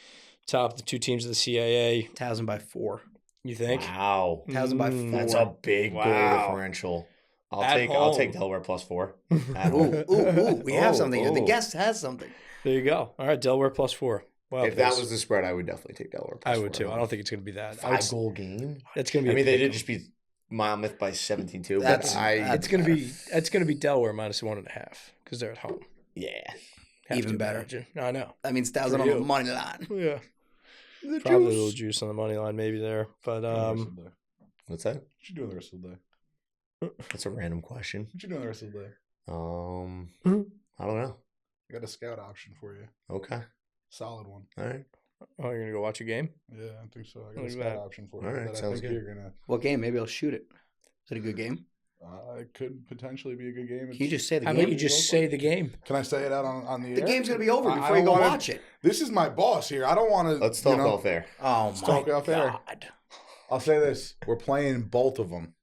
Top of the two teams of the CAA. Towson by 4. You think? Wow. Towson by 4. That's a big goal differential. I'll take Delaware +4. Ooh. We have something here. The guest has something. There you go. All right, Delaware +4. Wow, if that was the spread, I would definitely take Delaware +4. I would too. I don't think it's going to be that. 5-goal game. It's going to be. I mean, they did just beat Monmouth by 17-2. It's going to be Delaware -1.5 because they're at home. Yeah. Even better. I know. That means Towson on the money line. Yeah. Probably a little juice on the money line maybe there. But what's that? What you doing the rest of the day? That's a random question. What you doing the rest of the day? I don't know. I got a scout option for you. Okay. Solid one. All right. Oh, you're gonna go watch a game? Yeah, I think so. I got Look a at scout that. option for All you. right, That sounds I think good. you're gonna. What game? Maybe I'll shoot it. Is it a good game? It could potentially be a good game. Can you just say the How game? about you just say the game? Can I say it out on the air? The game's going to be over I before you go don't wanna- watch it. This is my boss here. I don't want to. Let's talk off air. Oh, Let's my talk off air. God. I'll say this: we're playing both of them,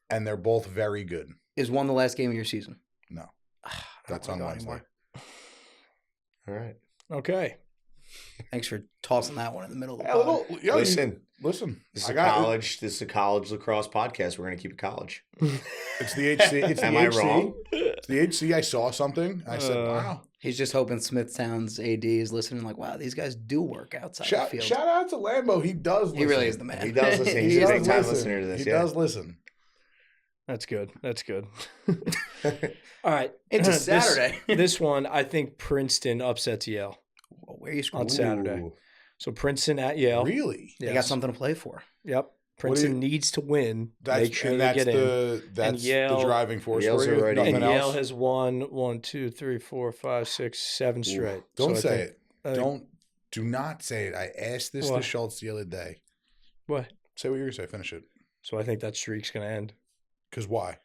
and they're both very good. Is one the last game of your season? No, I don't that's wanna on go Wednesday. anymore. All right. Okay. Thanks for tossing that one in the middle of the Yeah, pod. listen. This is a college lacrosse podcast. We're gonna keep it college. It's the HC. It's Am the I HC. wrong? It's the HC. I saw something. I said, "Wow." He's just hoping Smithtown's AD is listening like, wow, these guys do work outside the field. Shout out to Lambo. He does listen. He really is the man. He does listen. He's He a does big time listen. listener to this. He Yeah. does listen. That's good. All right. It's a Saturday. This one, I think Princeton upsets Yale Well, where are you on screwing? Saturday. Ooh. So Princeton at Yale. Really? They got something to play for. Yep. Princeton needs to win. Make sure they get in. That's Yale- the driving force Yale's for you. already- Nothing And else. Yale has won 1, 2, 3, 4, 5, 6, 7 straight. Don't So I say think- it. Do not say it. I asked this to What? Schultz the other day. What? Say what you're gonna say. Finish it. So I think that streak's going to end. Because why?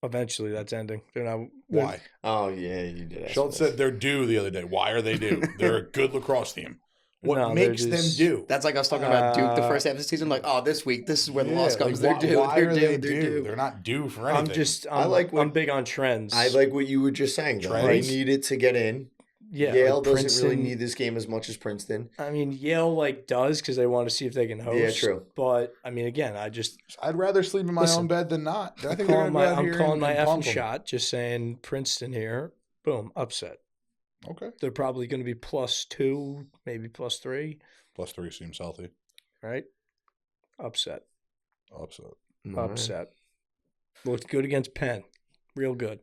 Eventually, that's ending. They're not. Why? Oh yeah, you did. ask Schultz this. said they're due the other day. Why are they due? They're a good lacrosse team. What No, they're makes them just- due? That's like I was talking about Duke the first half of the season. Like, oh, this week, this is where the loss comes. like, They're due. Why They're are due. they They're due? due. They're not due for anything. I'm big on trends. I like what you were just saying. Though. They Trends? needed to get in. Yeah, Yale like doesn't really Princeton- need this game as much as Princeton. I mean, Yale does because they want to see if they can host. Yeah, true. But I mean, again, I'd rather sleep in my Listen, own bed than not. I think I'm they're calling gonna go out my, here I'm calling and my pump effing 'em. shot. Just saying, Princeton here, boom, upset. Okay. They're probably going to be +2, maybe +3, +3 seems healthy. right? Upset. Upset. Upset. Looked good against Penn. Real good.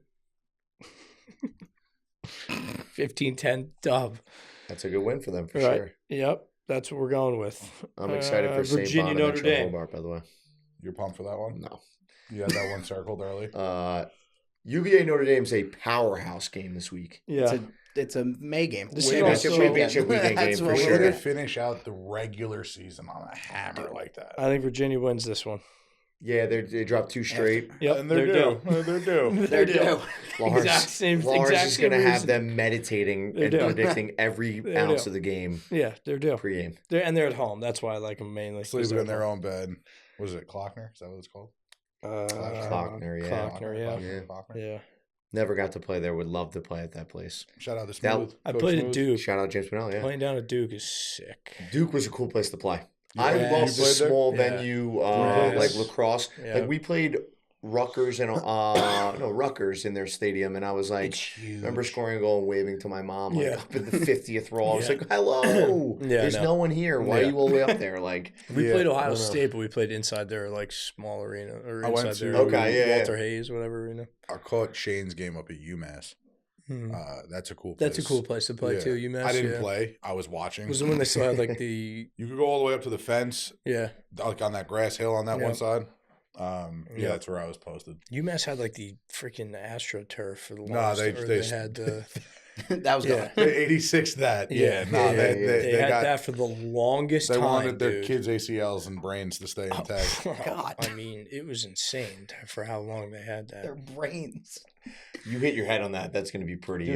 15-10 dub. That's a good win for them for Right. sure. Yep. That's what we're going with. I'm excited for St. Virginia, Notre Bonaventure Dame. Hobart, by the way. You're pumped for that one? No. You had that one circled early? UVA Notre Dame's a powerhouse game this week. Yeah. It's a May game. This Wait, is it's a also- championship weekend That's game what for Way we're sure. to finish out the regular season on a hammer like that. I think Virginia wins this one. Yeah, they dropped 2 straight. Yep. And they're due. They're due. They're due. Lawrence, Exact same- Lawrence exact is going to same have reason. them meditating They're and due. predicting every They're ounce due. of the game Yeah, they're due. pregame. And they're at home. That's why I like them mainly. 'cause Sleeping they're in their at own bed. Was it Klockner? Is that what it's called? home. Klockner, yeah. Klockner, yeah. Yeah. Klockner. Yeah. Never got to play there. Would love to play at that place. Shout out to That- Smooth. I Coach played at Smooth. Duke. Shout out James Pinnell, yeah. Playing down at Duke is sick. Duke was a cool place to play. You I played- love you the played there? small Yeah. venue, Grass. like lacrosse. Yeah. Like we played Rutgers and Rutgers in their stadium, and I was like, remember scoring a goal and waving to my mom like up in the 50th row. I was like, "Hello, there's no one here. Why are you all the way up there?" Like we played Ohio State, but we played inside their like small arena or inside their Walter Hayes, whatever arena. I caught Shane's game up at UMass. That's a cool place. That's a cool place to play too. UMass. I didn't play. I was watching. Was it when they still had like the? You could go all the way up to the fence. Yeah. Like on that grass hill on that one side. That's where I was posted. UMass had like the freaking AstroTurf for the longest. No, they had that was the 86. That they had that for the longest time. They wanted their kids' ACLs and brains to stay intact. Oh, God, I mean, it was insane for how long they had that. Their brains. You hit your head on that. That's going to be pretty.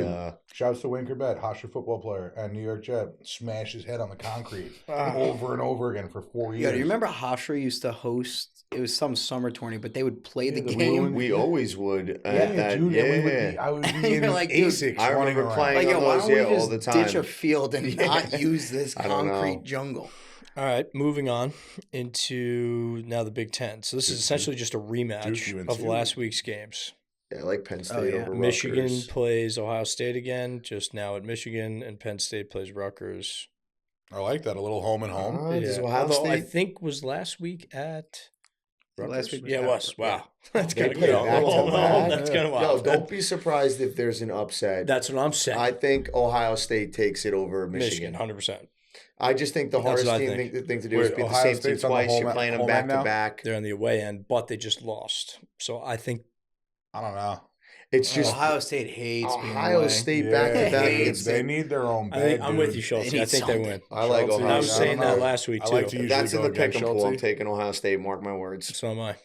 Shouts to Winkerbet, Hofstra football player and New York Jet, smashed his head on the concrete over and over again for 4 years. Yeah, do you remember Hofstra used to host? It was some summer tourney, but they would play the game. We always would. I would be in like, ASICs. I remember playing on those all the time. Ditch a field and not use this concrete jungle. All right, moving on into now the Big Ten. So this is essentially just a rematch of last week's games. Yeah, I like Penn State over Rutgers. Michigan plays Ohio State again, just now at Michigan, and Penn State plays Rutgers. I like that, a little home and home. Ohio State, I think, was last week at Rutgers. Last week, it was. Wow, that's kind of That's kind of wild. Yo, don't be surprised if there's an upset. That's what I'm saying. I think Ohio State takes it over Michigan. 100%. I just think the hardest thing to do is beat the same team twice. You're playing them back to back. They're on the away end, but they just lost. So I think. I don't know. It's just Ohio State hates Ohio State back to back. They need their own bag. I'm with you, Schultz. I think they win. I like Ohio State. I was saying that last week too. That's in the pick 'em pool. I'm taking Ohio State. Mark my words. So am I.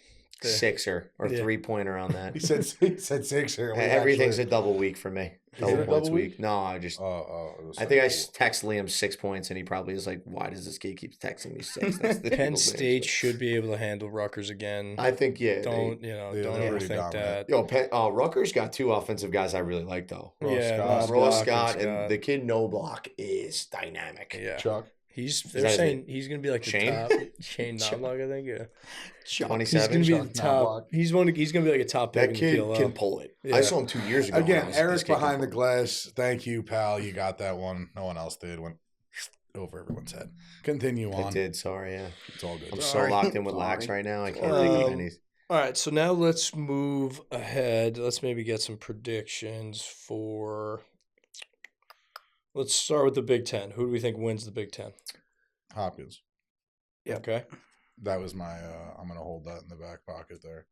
Sixer or 3-pointer on that. He said sixer. Everything's a double week for me. Double points week. No, I just. I think I text Liam 6 points, and he probably is like, "Why does this kid keep texting me 6?" Penn State should be able to handle Rutgers again. I think Don't overthink that. Yo, Rutgers got two offensive guys I really like though. Ross Scott and the kid No Block is dynamic. Yeah, Chuck. They're saying he's going to be like the top Shane Knobloch, I think. Yeah, 27. He's going to be the top. He's going to be like a top pick. That kid can pull it. Yeah. I saw him 2 years ago. Again, Eric behind the glass. Thank you, pal. You got that one. No one else did. Went over everyone's head. Continue on. I did. Sorry. Yeah, it's all good. I'm so locked in with Lax right now. I can't think of any. All right, so now let's move ahead. Let's maybe get some predictions for. Let's start with the Big Ten. Who do we think wins the Big Ten? Hopkins. Yeah. Okay. That was my. I'm gonna hold that in the back pocket there.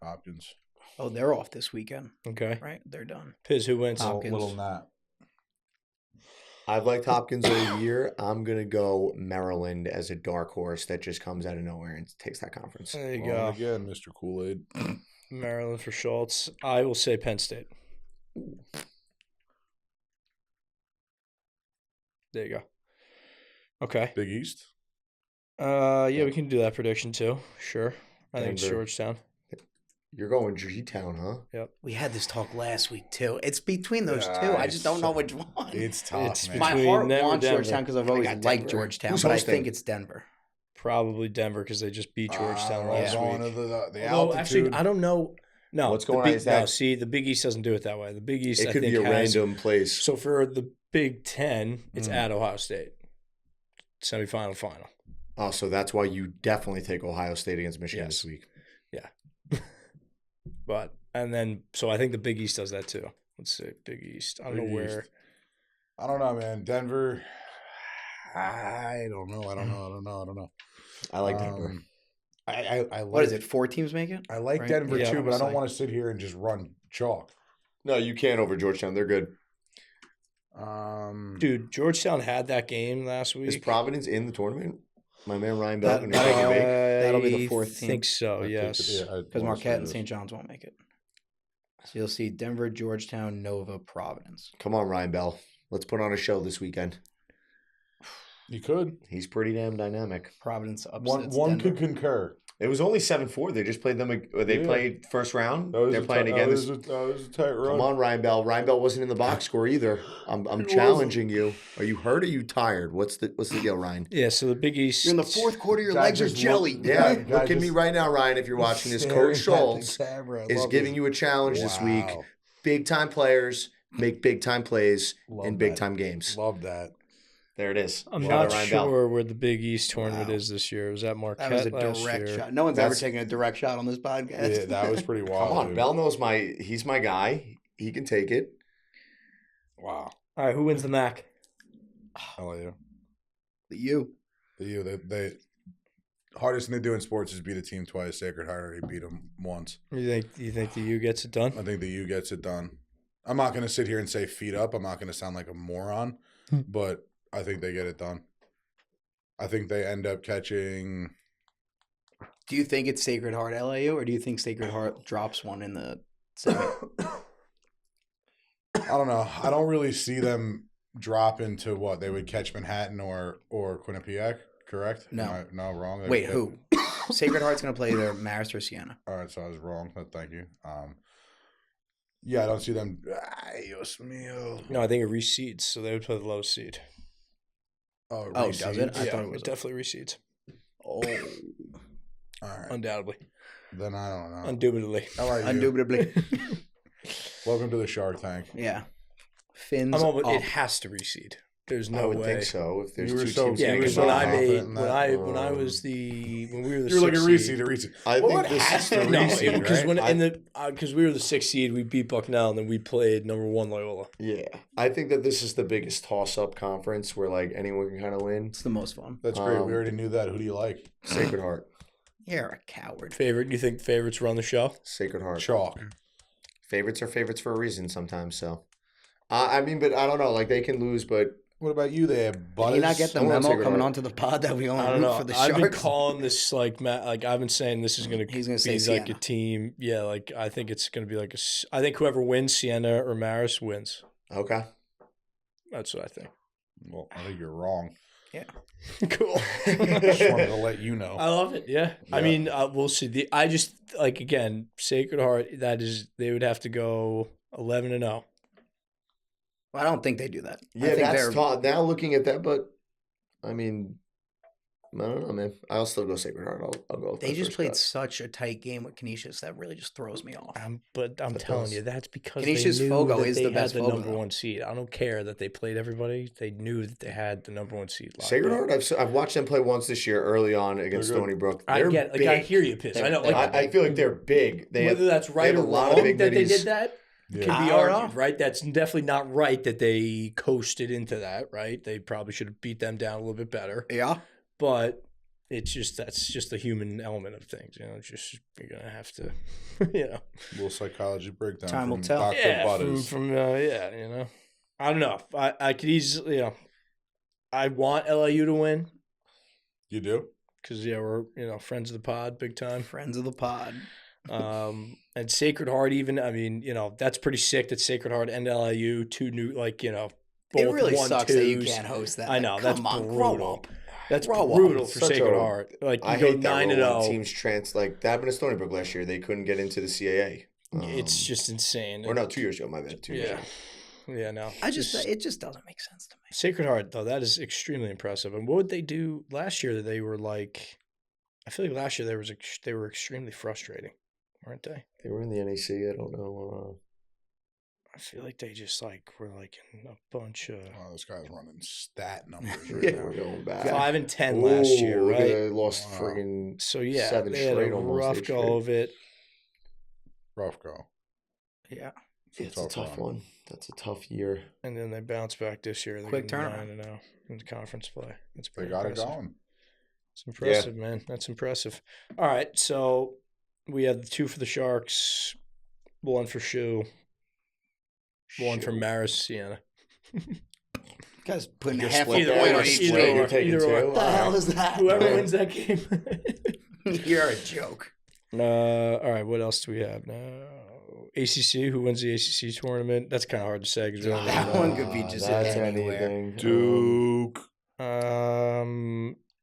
Hopkins. Oh, they're off this weekend. Okay. Right, they're done. Piz, who wins? Hopkins. Little Nat. I've liked Hopkins all year. I'm gonna go Maryland as a dark horse that just comes out of nowhere and takes that conference. There you go. Again, Mr. Kool-Aid. Maryland for Schultz. I will say Penn State. There you go. Okay. Big East? Yeah, we can do that prediction too. Sure. I think it's Georgetown. You're going G-Town, huh? Yep. We had this talk last week too. It's between those two. I just don't know which one. It's tough, man. My heart wants Georgetown because I've always liked Georgetown, but I think it's Denver. Probably Denver because they just beat Georgetown last week. The altitude. Actually, I don't know. No, what's going on is that? No, see, the Big East doesn't do it that way. The Big East, it could be a random place. So for the Big Ten, it's at Ohio State. Semifinal, final. Oh, so that's why you definitely take Ohio State against Michigan this week. Yeah. So I think the Big East does that too. Let's see, Big East. I don't know where. I don't know, man. Denver. I don't know. I like Denver. I like, what is it? 4 teams make it? I like Denver too, but I don't want to sit here and just run chalk. No, you can't over Georgetown. They're good. Dude, Georgetown had that game last week. Is Providence in the tournament? My man Ryan Bell. That'll be the 4th team. I think so, yes. Because Marquette and St. John's won't make it. So you'll see Denver, Georgetown, Nova, Providence. Come on, Ryan Bell. Let's put on a show this weekend. You could. He's pretty damn dynamic. Providence upsets One Denver. could concur. It was only 7-4. They just played them. They played first round. They're playing again. That was a tight run. Come on, Ryan Bell. Ryan Bell wasn't in the box score either. I'm challenging you. Are you hurt or are you tired? What's the deal, Ryan? Yeah, so the Big East. You're in the fourth quarter. Your legs are jelly. Look at me right now, Ryan. If you're watching this, Coach Schultz is giving you a challenge this week. Big time players make big time plays in big time games. Love that. There it is. I'm not sure where the Big East tournament is this year. Was that Marquette That was a last direct year? shot. No one's ever taken a direct shot on this podcast. Yeah, that was pretty wild. Come on, dude. Bell knows he's my guy. He can take it. Wow. All right, who wins the MAAC? LAU. You. They hardest thing they do in sports is beat a team twice. Sacred Heart already beat them once. You think the U gets it done? I think the U gets it done. I'm not going to sit here and say feet up. I'm not going to sound like a moron, but I think they get it done. I think they end up catching. Do you think it's Sacred Heart LAU, or do you think Sacred Heart drops one in the semi? I don't know. I don't really see them drop into what they would catch Manhattan or Quinnipiac. Correct? No. No, wrong. Wait, who? Sacred Heart's going to play either Marist or Siena. All right, so I was wrong. But thank you. Yeah, I don't see them. Dios mío. No, I think it reseeds, so they would play the lowest seed. Oh, does it? I Yeah, thought it was definitely reseeds. Oh. All right. Undoubtedly. Then I don't know. Indubitably. How are you? Indubitably. Welcome to the Shark Tank. Yeah. Fins It has to reseed. There's no way. I would think so. If there's You were two so- teams, Yeah, You were because so when I confident made in that. when I was when we were the You're like a sixth seed, reseed. I Well, think it this has to no, reseed, because right? when because we were the sixth seed, we beat Bucknell, and then we played number 1 Loyola. Yeah, I think that this is the biggest toss-up conference where like anyone can kind of win. It's the most fun. That's great. We already knew that. Who do you like? Sacred Heart. You're a coward. Favorite? You think favorites run the show? Sacred Heart. Chalk. Favorites are favorites for a reason sometimes. So, I mean, but I don't know. Like they can lose, but What about you there, Did Butters? you not get the I want memo Sacred coming Heart. onto the pod that we I only don't root know. for the I've been Sharks? calling this like Matt. Like I've been saying, this is gonna He's gonna be say like Siena. a team. Yeah, like I think it's gonna be like I think whoever wins, Siena or Marist wins. okay. That's what I think. Well, I think you're wrong. Cool. Just wanted to let you know. I love it. Yeah. I Yeah. mean, we'll see. I just like again, Sacred Heart. They would have to go 11-0. Well, I don't think they do that. I Yeah, think that's they're taught now looking at that, but I mean, I don't know, man. I'll still go Sacred Heart. I'll go. With They my just first played cut. such a tight game with Canisius that really just throws me off. But I'm That telling does. you, that's because Canisius they knew Fogo that is they the had best the Fogo, number though. 1 seed. I don't care that they played everybody. They knew that they had the number 1 seed. locked Sacred up. Heart. I've watched them play once this year, early on against They're good. Stony Brook. I They're get. Like, big. I hear you, Piss. I know. Like, I feel like they're big. They whether have, that's right have or a lot wrong of big that they middies. did that Yeah. can be I don't argued, know. right? That's definitely not right that they coasted into that, right? They probably should have beat them down a little bit better. Yeah. But that's just the human element of things, you know. It's just you're gonna have to, you know. Little psychology breakdown. Time will from tell. Dr. Yeah, Butters. from yeah, you know. I don't know. I could easily, you know. I want LIU to win You do? because we're friends of the pod, big time. Friends of the pod. And Sacred Heart, even I mean, that's pretty sick that Sacred Heart and LIU, two new, like both It really 1-2s. sucks that you can't host that. I know, Like, that's come on, brutal. grow up. That's Grow up. brutal for Such Sacred a- Heart. Like I you go hate that 9-0. teams like that happened to Stony Brook last year. They couldn't get into the CAA. It's just insane. Or no, 2 years ago. My bad. 2 years Yeah. ago. Yeah, no. It just doesn't make sense to me. Sacred Heart, though, that is extremely impressive. And what would they do last year? They were like, I feel like last year they were extremely frustrating, weren't they? They were in the NAC. I don't know. I feel like they just were in a bunch of Oh, this guy's running stat numbers right Yeah, now. we're going back. 5-10 last year, Ooh, look at right? that. They lost Wow. friggin' So yeah, 7 they had straight a almost. rough 8 go straight. of it. Rough go. Yeah. It's a tough one. That's a tough year. And then they bounced back this year. They're Quick getting turnaround. 9-0 in the conference play. That's They pretty got it impressive. going. It's impressive, man. That's impressive. All right, so we have the 2 for the Sharks, 1 for Shoe, 1 for Marist Siena. Guys putting You half a split point that. on Either each way, way. You're taking either way. two. What the hell is that? Whoever wins that game. You're a joke. All right, what else do we have now? ACC, who wins the ACC tournament? That's kind of hard to say. 'Cause we don't really That know. one could be just That's anywhere. anything. Duke.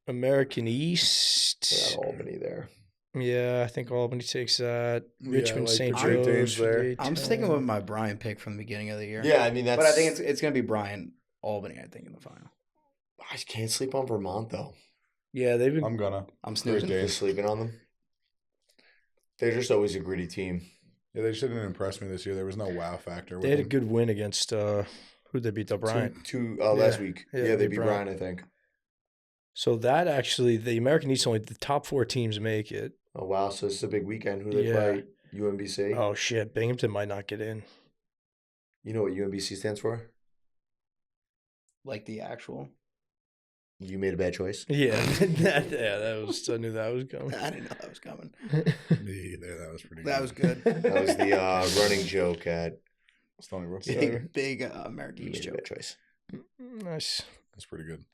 American East. Got Albany there. Yeah, I think Albany takes that. Richmond, like St. the Great Danes Joe's. there. I'm sticking with my Bryant pick from the beginning of the year. Yeah, I mean that's. But I think it's going to be Bryant Albany. I think in the final. I can't sleep on Vermont though. Yeah, they've been. I'm snoozing. Great Danes. Just sleeping on them. They're just always a gritty team. Yeah, they shouldn't impress me this year. There was no wow factor. They had a good win against who they beat, Bryant. Last week. Yeah, Yeah, they they beat Bryant. Brian, I think. So that actually, the American East only the top 4 teams make it. Oh wow, so it's a big weekend. Who do they Yeah. play? UMBC. Oh shit, Binghamton might not get in. You know what UMBC stands for? Like the actual. You made a bad choice. Yeah, that was. I knew that was coming. I didn't know that was coming. Me either. That was pretty good. That was good. That was the running joke at Stony Brook. Big American You East made a joke. bad choice. Nice. That's pretty good.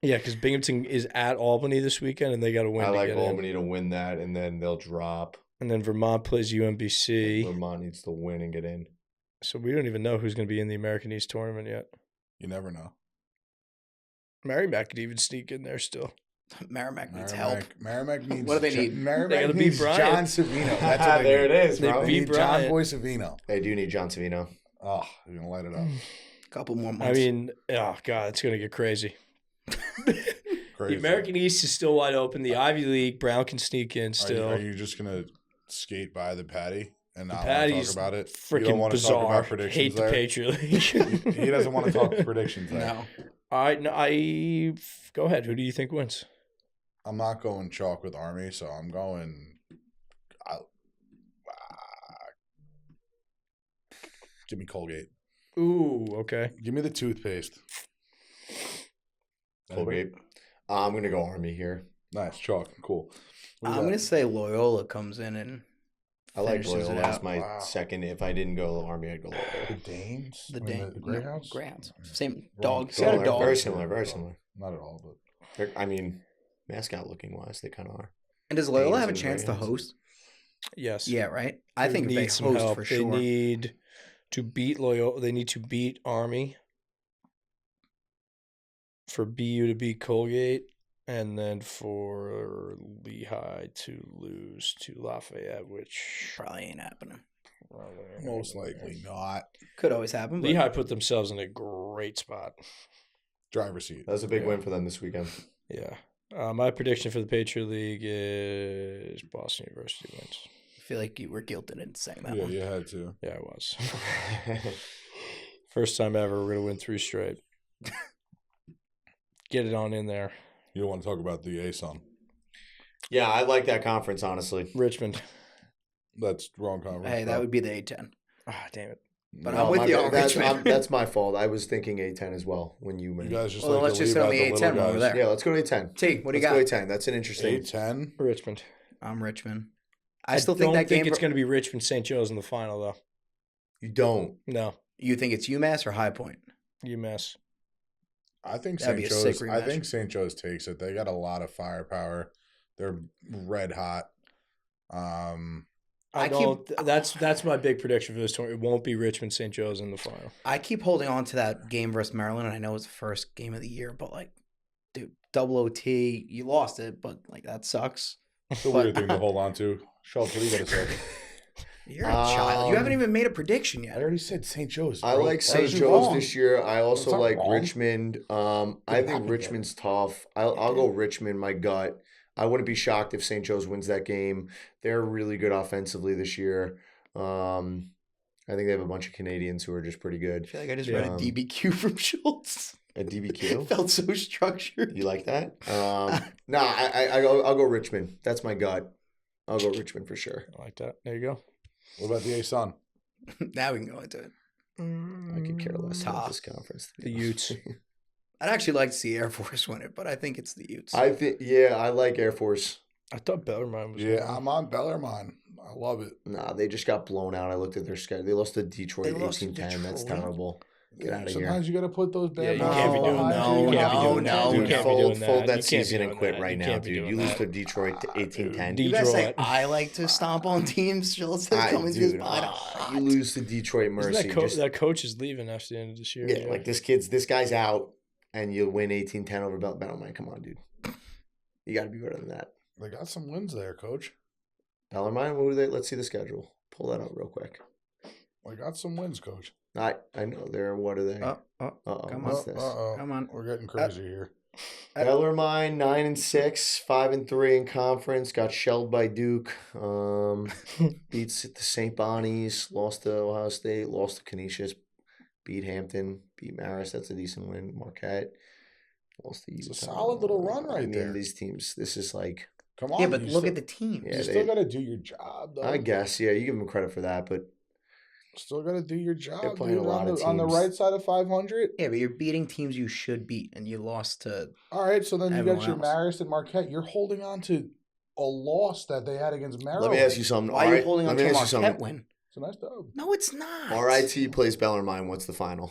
Yeah, because Binghamton is at Albany this weekend, and they got to win. I to like get Albany to win that, and then they'll drop. in. And then Vermont plays UMBC. Vermont needs to win and get in. So we don't even know who's going to be in the American East tournament yet. You never know. Merrimack could even sneak in there still. Merrimack needs help. Merrimack needs. What do they need? Merrimack They gotta beat needs Bryant. John Savino. That's what There need. it is, They bro. They beat need John Bryant. Boy Savino. They do need John Savino. Oh, you're gonna light it up. Couple more months. I mean, oh god, it's going to get crazy. Crazy. The American East is still wide open. The Ivy League, Brown can sneak in still. Are you just gonna skate by the Patty and not want to Patty's talk about it? You don't freaking want to talk bizarre. about predictions Hate the there? Patriot League. He doesn't want to talk predictions there. no. All right, no, go ahead. Who do you think wins? I'm not going chalk with Army, so I'm going. Give me Colgate. Ooh, okay. Give me the toothpaste. Colgate. I'm going to go Army here. Nice chalk. Cool. What do I'm you going to got? say Loyola comes in and I like finishes Loyola it as out. my Wow. second. If I didn't go Army, I'd go The Loyola. Danes. the I mean, Dane. the Greyhounds. Greyhounds. Same Wrong. dog. He's got a dog. Very similar. Very similar. Not at all, but I mean, mascot looking wise, they kind of are. And does Loyola Danes have a and chance to Greyhounds. host? Yes. Yeah, right? I think need they some host help. for They sure. need to beat Loyola. They need to beat Army for BU to beat Colgate, and then for Lehigh to lose to Lafayette, which Probably ain't happening. most likely not. Could always happen. But Lehigh put themselves in a great spot. Driver's seat. That was a big Yeah. win for them this weekend. Yeah. My prediction for the Patriot League is Boston University wins. I feel like you were guilted into saying that Yeah, one. you had to. Yeah, I was. First time ever, we're going to win 3 straight. Get it on in there. You don't want to talk about the ASUN. Yeah, I like that conference, honestly. Richmond. That's wrong conference. Hey, that would be the A10. Ah, damn it. But No, I'm with my you bad. on That's, Richmond. that's my fault. I was thinking A10 as well when you You went. guys just Well, like let's to just leave go out on the the little A10 while we're guys. there. Yeah, let's go to A10. T, what do you Let's got? go A10. That's an interesting. A10. Richmond. I'm Richmond. I still think don't that game. it's going to be Richmond St. Joe's in the final, though. You don't. No, You think it's UMass or High Point? UMass. I think That'd St. be a sick Joe's. I rematch. think St. Joe's takes it. They got a lot of firepower. They're red hot. I That's my big prediction for this tournament. It won't be Richmond St. Joe's in the final. I keep holding on to that game versus Maryland, and I know it's the first game of the year, but like, dude, double OT, you lost it, but like that sucks. It's a weird thing to hold on to. Schultz, what do you got to say? You're a child. You haven't even made a prediction I yet. already said St. Joe's. I bro. like Why St. is it Joe's wrong? this year. I also It's not like wrong. Richmond. I Didn't think happen Richmond's tough. I'll go Richmond. My gut. I wouldn't be shocked if St. Joe's wins that game. They're really good offensively this year. I think they have a bunch of Canadians who are just pretty I good. feel like I just Yeah. read a DBQ from Schultz. A It DBQ. felt so structured. You like that? No, I'll go Richmond. That's my gut. I'll go Richmond for sure. I like that. There you go. What about the ASUN? Now we can go into it. I could care less about Tough. this conference. to The be honest. Utes. I'd actually like to see Air Force win it, but I think it's the Utes. I think, yeah, I like Air Force. I thought Bellarmine was. Yeah, going. I'm on Bellarmine. I love it. Nah, they just got blown out. I looked at their schedule. They lost to Detroit They lost to 18-10. That's Detroit? terrible. Get out of here. Sometimes you got to put those Yeah, bad you boys can't be on doing the that. high You end. can't be doing that. Dude, You can't be fold doing that. that You can't season be and doing quit that. right You now, can't be dude. doing You lose that. to Detroit to 18-10. you guys say Detroit. I like to stomp on teams. Schultz says come into his Dude, mind. you lose to Detroit Isn't Mercy. that coach is leaving after the end of this year. Yeah, like this guy's out, and you win 18-10 over Bellarmine. Come on, dude. You got to be better than that. They got some wins there, Coach. Bellarmine, what do they? Let's see the schedule. Pull that up real quick. They got some wins, Coach. I know they're. What are they? Uh-oh. Come What's on. this? Come on. We're getting crazy here. Bellarmine 9-6, 5-3 in conference. Got shelled by Duke. Beats the St. Bonnie's. Lost to Ohio State. Lost to Canisius. Beat Hampton. Beat Marist. That's a decent win. Marquette. Lost to Utah. It's a solid little run right there. These teams. This is like. Come on. Yeah, but look at the team. Yeah, You still got to do your job, though. I guess. Yeah, you give them credit for that, but. Still got to do your job, playing dude. a lot of On the teams. right side of 500. Yeah, but you're beating teams you should beat, and you lost to. All right, so then you got Everyone your else. Marist and Marquette. You're holding on to a loss that they had against Maryland. Let me ask you something. Why are you holding on to a Marquette win? It's a nice dub. No, it's not. RIT plays Bellarmine. What's the final?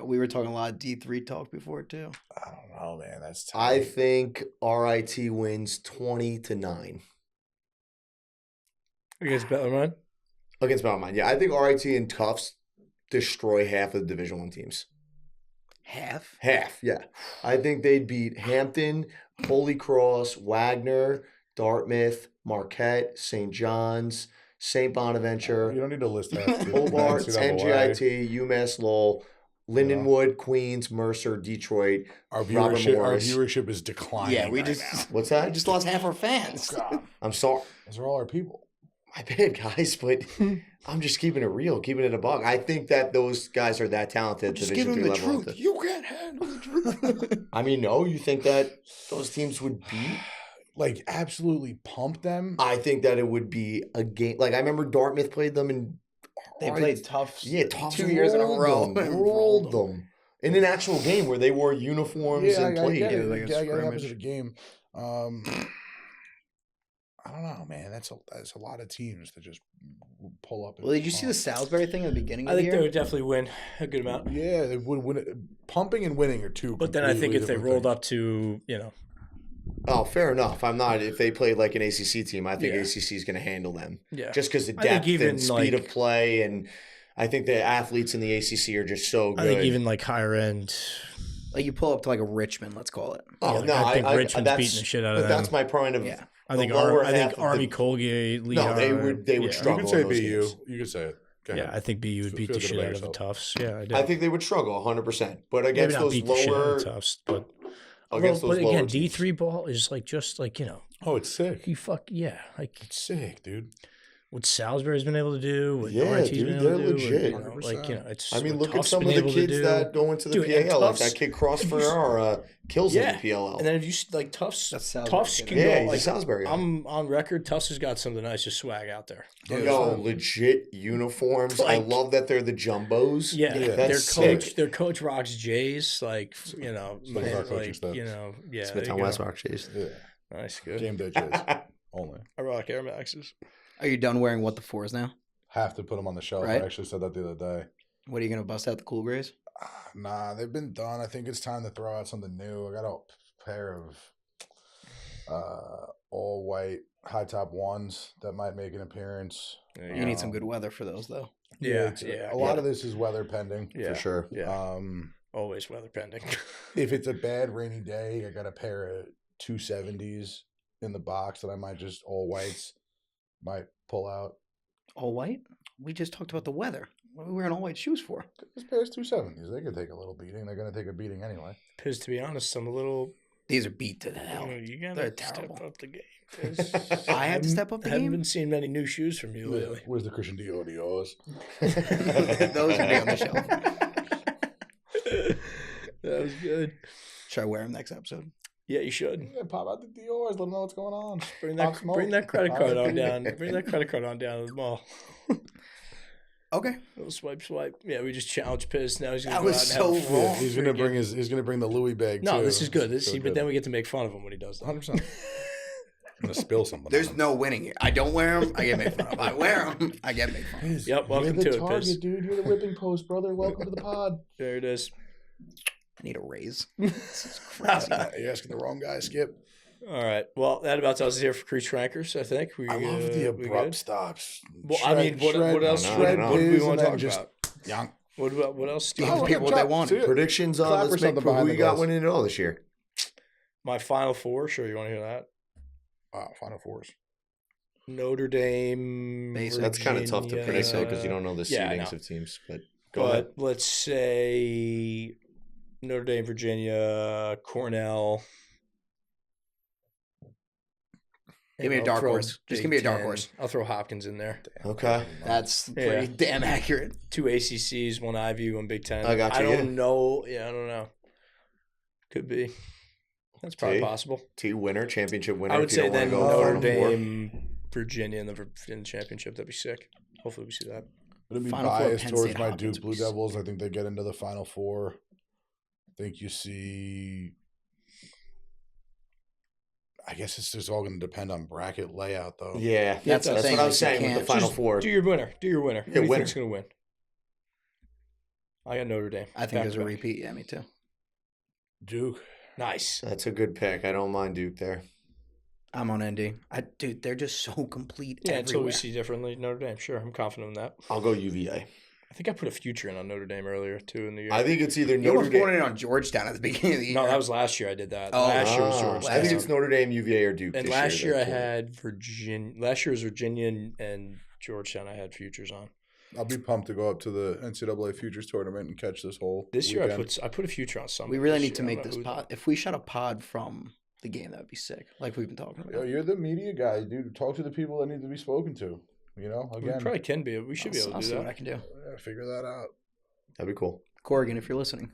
We were talking a lot of D3 talk before, too. I don't know, man. That's tough. I think RIT wins 20-9 Against Bellarmine? against Bellarmine. Yeah, I think RIT and Tufts destroy half of the Division I teams. Half? Half, yeah. I think they'd beat Hampton, Holy Cross, Wagner, Dartmouth, Marquette, St. John's, St. Bonaventure, You don't need to list that. Hobart, NCAA. NGIT, UMass Lowell, Lindenwood, Queens, Mercer, Detroit. Our Robert viewership, Morris. is declining. Yeah, we right just now. What's we that? just lost half our fans. God, I'm sorry. those are all our people. My bad, guys, but I'm just keeping it real, keeping it a buck. I think that those guys are that talented. Just give Division them III the level. truth. You can't handle the truth. I mean, no, you think that those teams would beat? Like, absolutely pump them. I think that it would be a game. Like, I remember Dartmouth played them in. They played Tufts. Yeah, Tufts 2 years in a row. Rolled them. In an actual game where they wore uniforms and I played. get it. like a I get the scrimmage. opposite of game. I don't know, man. That's a lot of teams that just pull up. And Well, did you see the pump. Salisbury thing at the beginning I of the think year? they would definitely win a good amount. Yeah, they would win it. Pumping and winning are two. But then I think if they completely rolled different up to, you know, Oh, fair enough. I'm not. If they played like an ACC team, I think Yeah. ACC is going to handle them. yeah. Just because the I think depth even, and speed like- of play, and I think the athletes in the ACC are just so good. I think even like higher end. Like you pull up to like a Richmond, let's call it. Oh Yeah, like, no, I think Richmond's that's, beating the shit out of but them. that's my point of. Yeah. I think the lower I think half of Army, the- Colgate, Lehigh. No, they would yeah. You struggle. can say in those BU. games. You can say it. Go Yeah, ahead. I think BU would beat Feel the good shit about out of the yourself. Tufts. Yeah, I do. I think they would struggle 100%. But Maybe against not those beat the shit out lower, of the Tufts, but against those but lower again, teams. D3 ball is like just like, you know, Oh, it's sick. you fuck yeah, like It's sick, dude. what Salisbury's been able to do, what Yeah, RIT's dude, been able they're to do, legit. you know, like you know, it's. I mean, what look at Tufts some been of the able to kids do. that go into the Dude, and PAL. Like Tufts- that kid Cross Ferrara kills in Yeah, the PLL. and then if you see, like Tufts, That's Salisbury Tufts kid, can yeah, go he's like a Salisbury. I'm on record. Tufts has got some of the nicest swag out there. Yeah, Yo, that's legit uniforms. I Like- love that they're the jumbos. Yeah, Yeah. their That's coach, sick. their coach rocks J's, like you know, So does our coaching like staff. you know, yeah. there Smithtown you go. West Rock Chase. Yeah. Nice, good. Game day J's only. I rock Air Maxes. Are you done wearing what the fours now? Have to put them on the shelf. Right. I actually said that the other day. What are you gonna bust out the cool grays? Nah, they've been done. I think it's time to throw out something new. I got a pair of all white high top ones that might make an appearance. You need some good weather for those though. Yeah, it's- yeah. A lot of this is weather pending. Yeah, For sure. Yeah, always weather pending. If it's a bad rainy day, I got a pair of 270s in the box that I might just all whites might pull out. All white? We just talked about the weather. What are we wearing all white shoes for? This pair's 270s. They could take a little beating. They're going to take a beating anyway. Piz, to be honest, I'm a little. These are beat to the hell. You gotta They're step terrible. up the game. Piz. I had to step up the haven't game? been seeing many new shoes from you lately. Where's the Christian Dior Dior's? Those are on the shelf. That was good. Should I wear them next episode? Yeah, you should. Yeah, pop out the Dior's. Let them know what's going on. Bring Pop that smoke. bring that credit Pop card it. on down. Bring that credit card on down to the mall. Okay. Little swipe. Yeah, we just challenged Piz. Now he's gonna That go was out and so have a wrong. He's gonna bring the Louis bag. No, too. this is good. This, So see, but then we get to make fun of him when he does that. 100%. I'm gonna spill something. There's on no winning here. I don't wear them. I get made fun of. I wear them. I get made fun of. him. Yep, welcome You're the to it, target, Piz. dude. You're the whipping post, brother. Welcome to the pod. There it is. I need a raise. This is crazy. You're asking the wrong guy, Skip. All right. Well, that about tells us here for Crease Crankers, I think. I love the we abrupt good? stops. Well, I mean, what else? no, What, no, what do we Piz want and to then talk just about? Yonk. What else? Do you Give want? people what they want. Predictions on Clap or let's make something behind who the you got goals. winning it all this year. My Final Four. Sure, you want to hear that? Wow, Final Fours. Notre Dame. Basic. That's kind of tough to predict though because you don't know the Yeah, I seedings know. of teams. But go ahead. Let's say Notre Dame, Virginia, Cornell. Give me a I'll dark throw horse. Just Big give me a dark Ten. horse. I'll throw Hopkins in there. Okay. That's Yeah. pretty damn accurate. 2 ACCs, 1 Ivy, 1 Big Ten. I got you, I yeah. don't know. Yeah, I don't know. Could be. That's probably Okay. possible. Championship winner. I would if you say don't wanna then go Notre Final Four. Dame, Virginia in the championship. That'd be sick. Hopefully we see that. I'm gonna be Final Four, biased Penn towards State, my Hopkins Duke would Blue be Devils. I think they get into the Final Four. I think you see. I guess it's just all going to depend on bracket layout, though. Yeah, That's that's the thing, what I like, was you saying with the can't- Final Just Four. Do your winner. Who do you winner. think's going to win? I got Notre Dame. I think there's a Back-to-back. repeat. Yeah, me too. Duke. Nice. That's a good pick. I don't mind Duke there. I'm on ND. Dude, they're just so complete Yeah, until everywhere. we see differently. Notre Dame. Sure, I'm confident in that. I'll go UVA. I think I put a future in on Notre Dame earlier, too, in the year. I think it's either You Notre almost Dame. going in on Georgetown at the beginning of the year. No, that was last year I did that. Oh, last year was Ah, Georgetown. I think it's Notre Dame, UVA, or Duke. And this last year I that's cool. had Virginia. Last year was Virginia and Georgetown. I had futures on. I'll be pumped to go up to the NCAA Futures Tournament and catch this whole This year weekend. I put a future on something. We really this need to year. I make don't know this who's- pod. If we shot a pod from the game, that would be sick. Like we've been talking about. Yo, you're the media guy, dude. Talk to the people that need to be spoken to. You know, We again, probably can be. We should be able I'll to see do what I that. can do. yeah, figure that out. That'd be cool. Corrigan, if you're listening,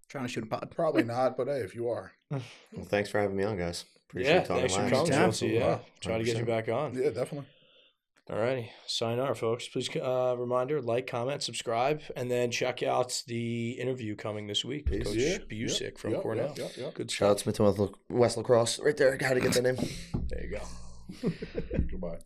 trying to shoot a pod. Probably not, but hey, if you are, Well, thanks for having me on, guys. Appreciate Yeah, talking thanks for last. coming, Anytime. Chelsea. Yeah, try to get you 100%. back on. yeah, definitely. Alrighty, sayonara, folks. Please, reminder: like, comment, subscribe, and then check out the interview coming this week with Coach Yeah, Busick from yep, Cornell. yep. Good Shout out stuff. Smith and West Lacrosse. Right there. Got to get the name. There you go. Goodbye.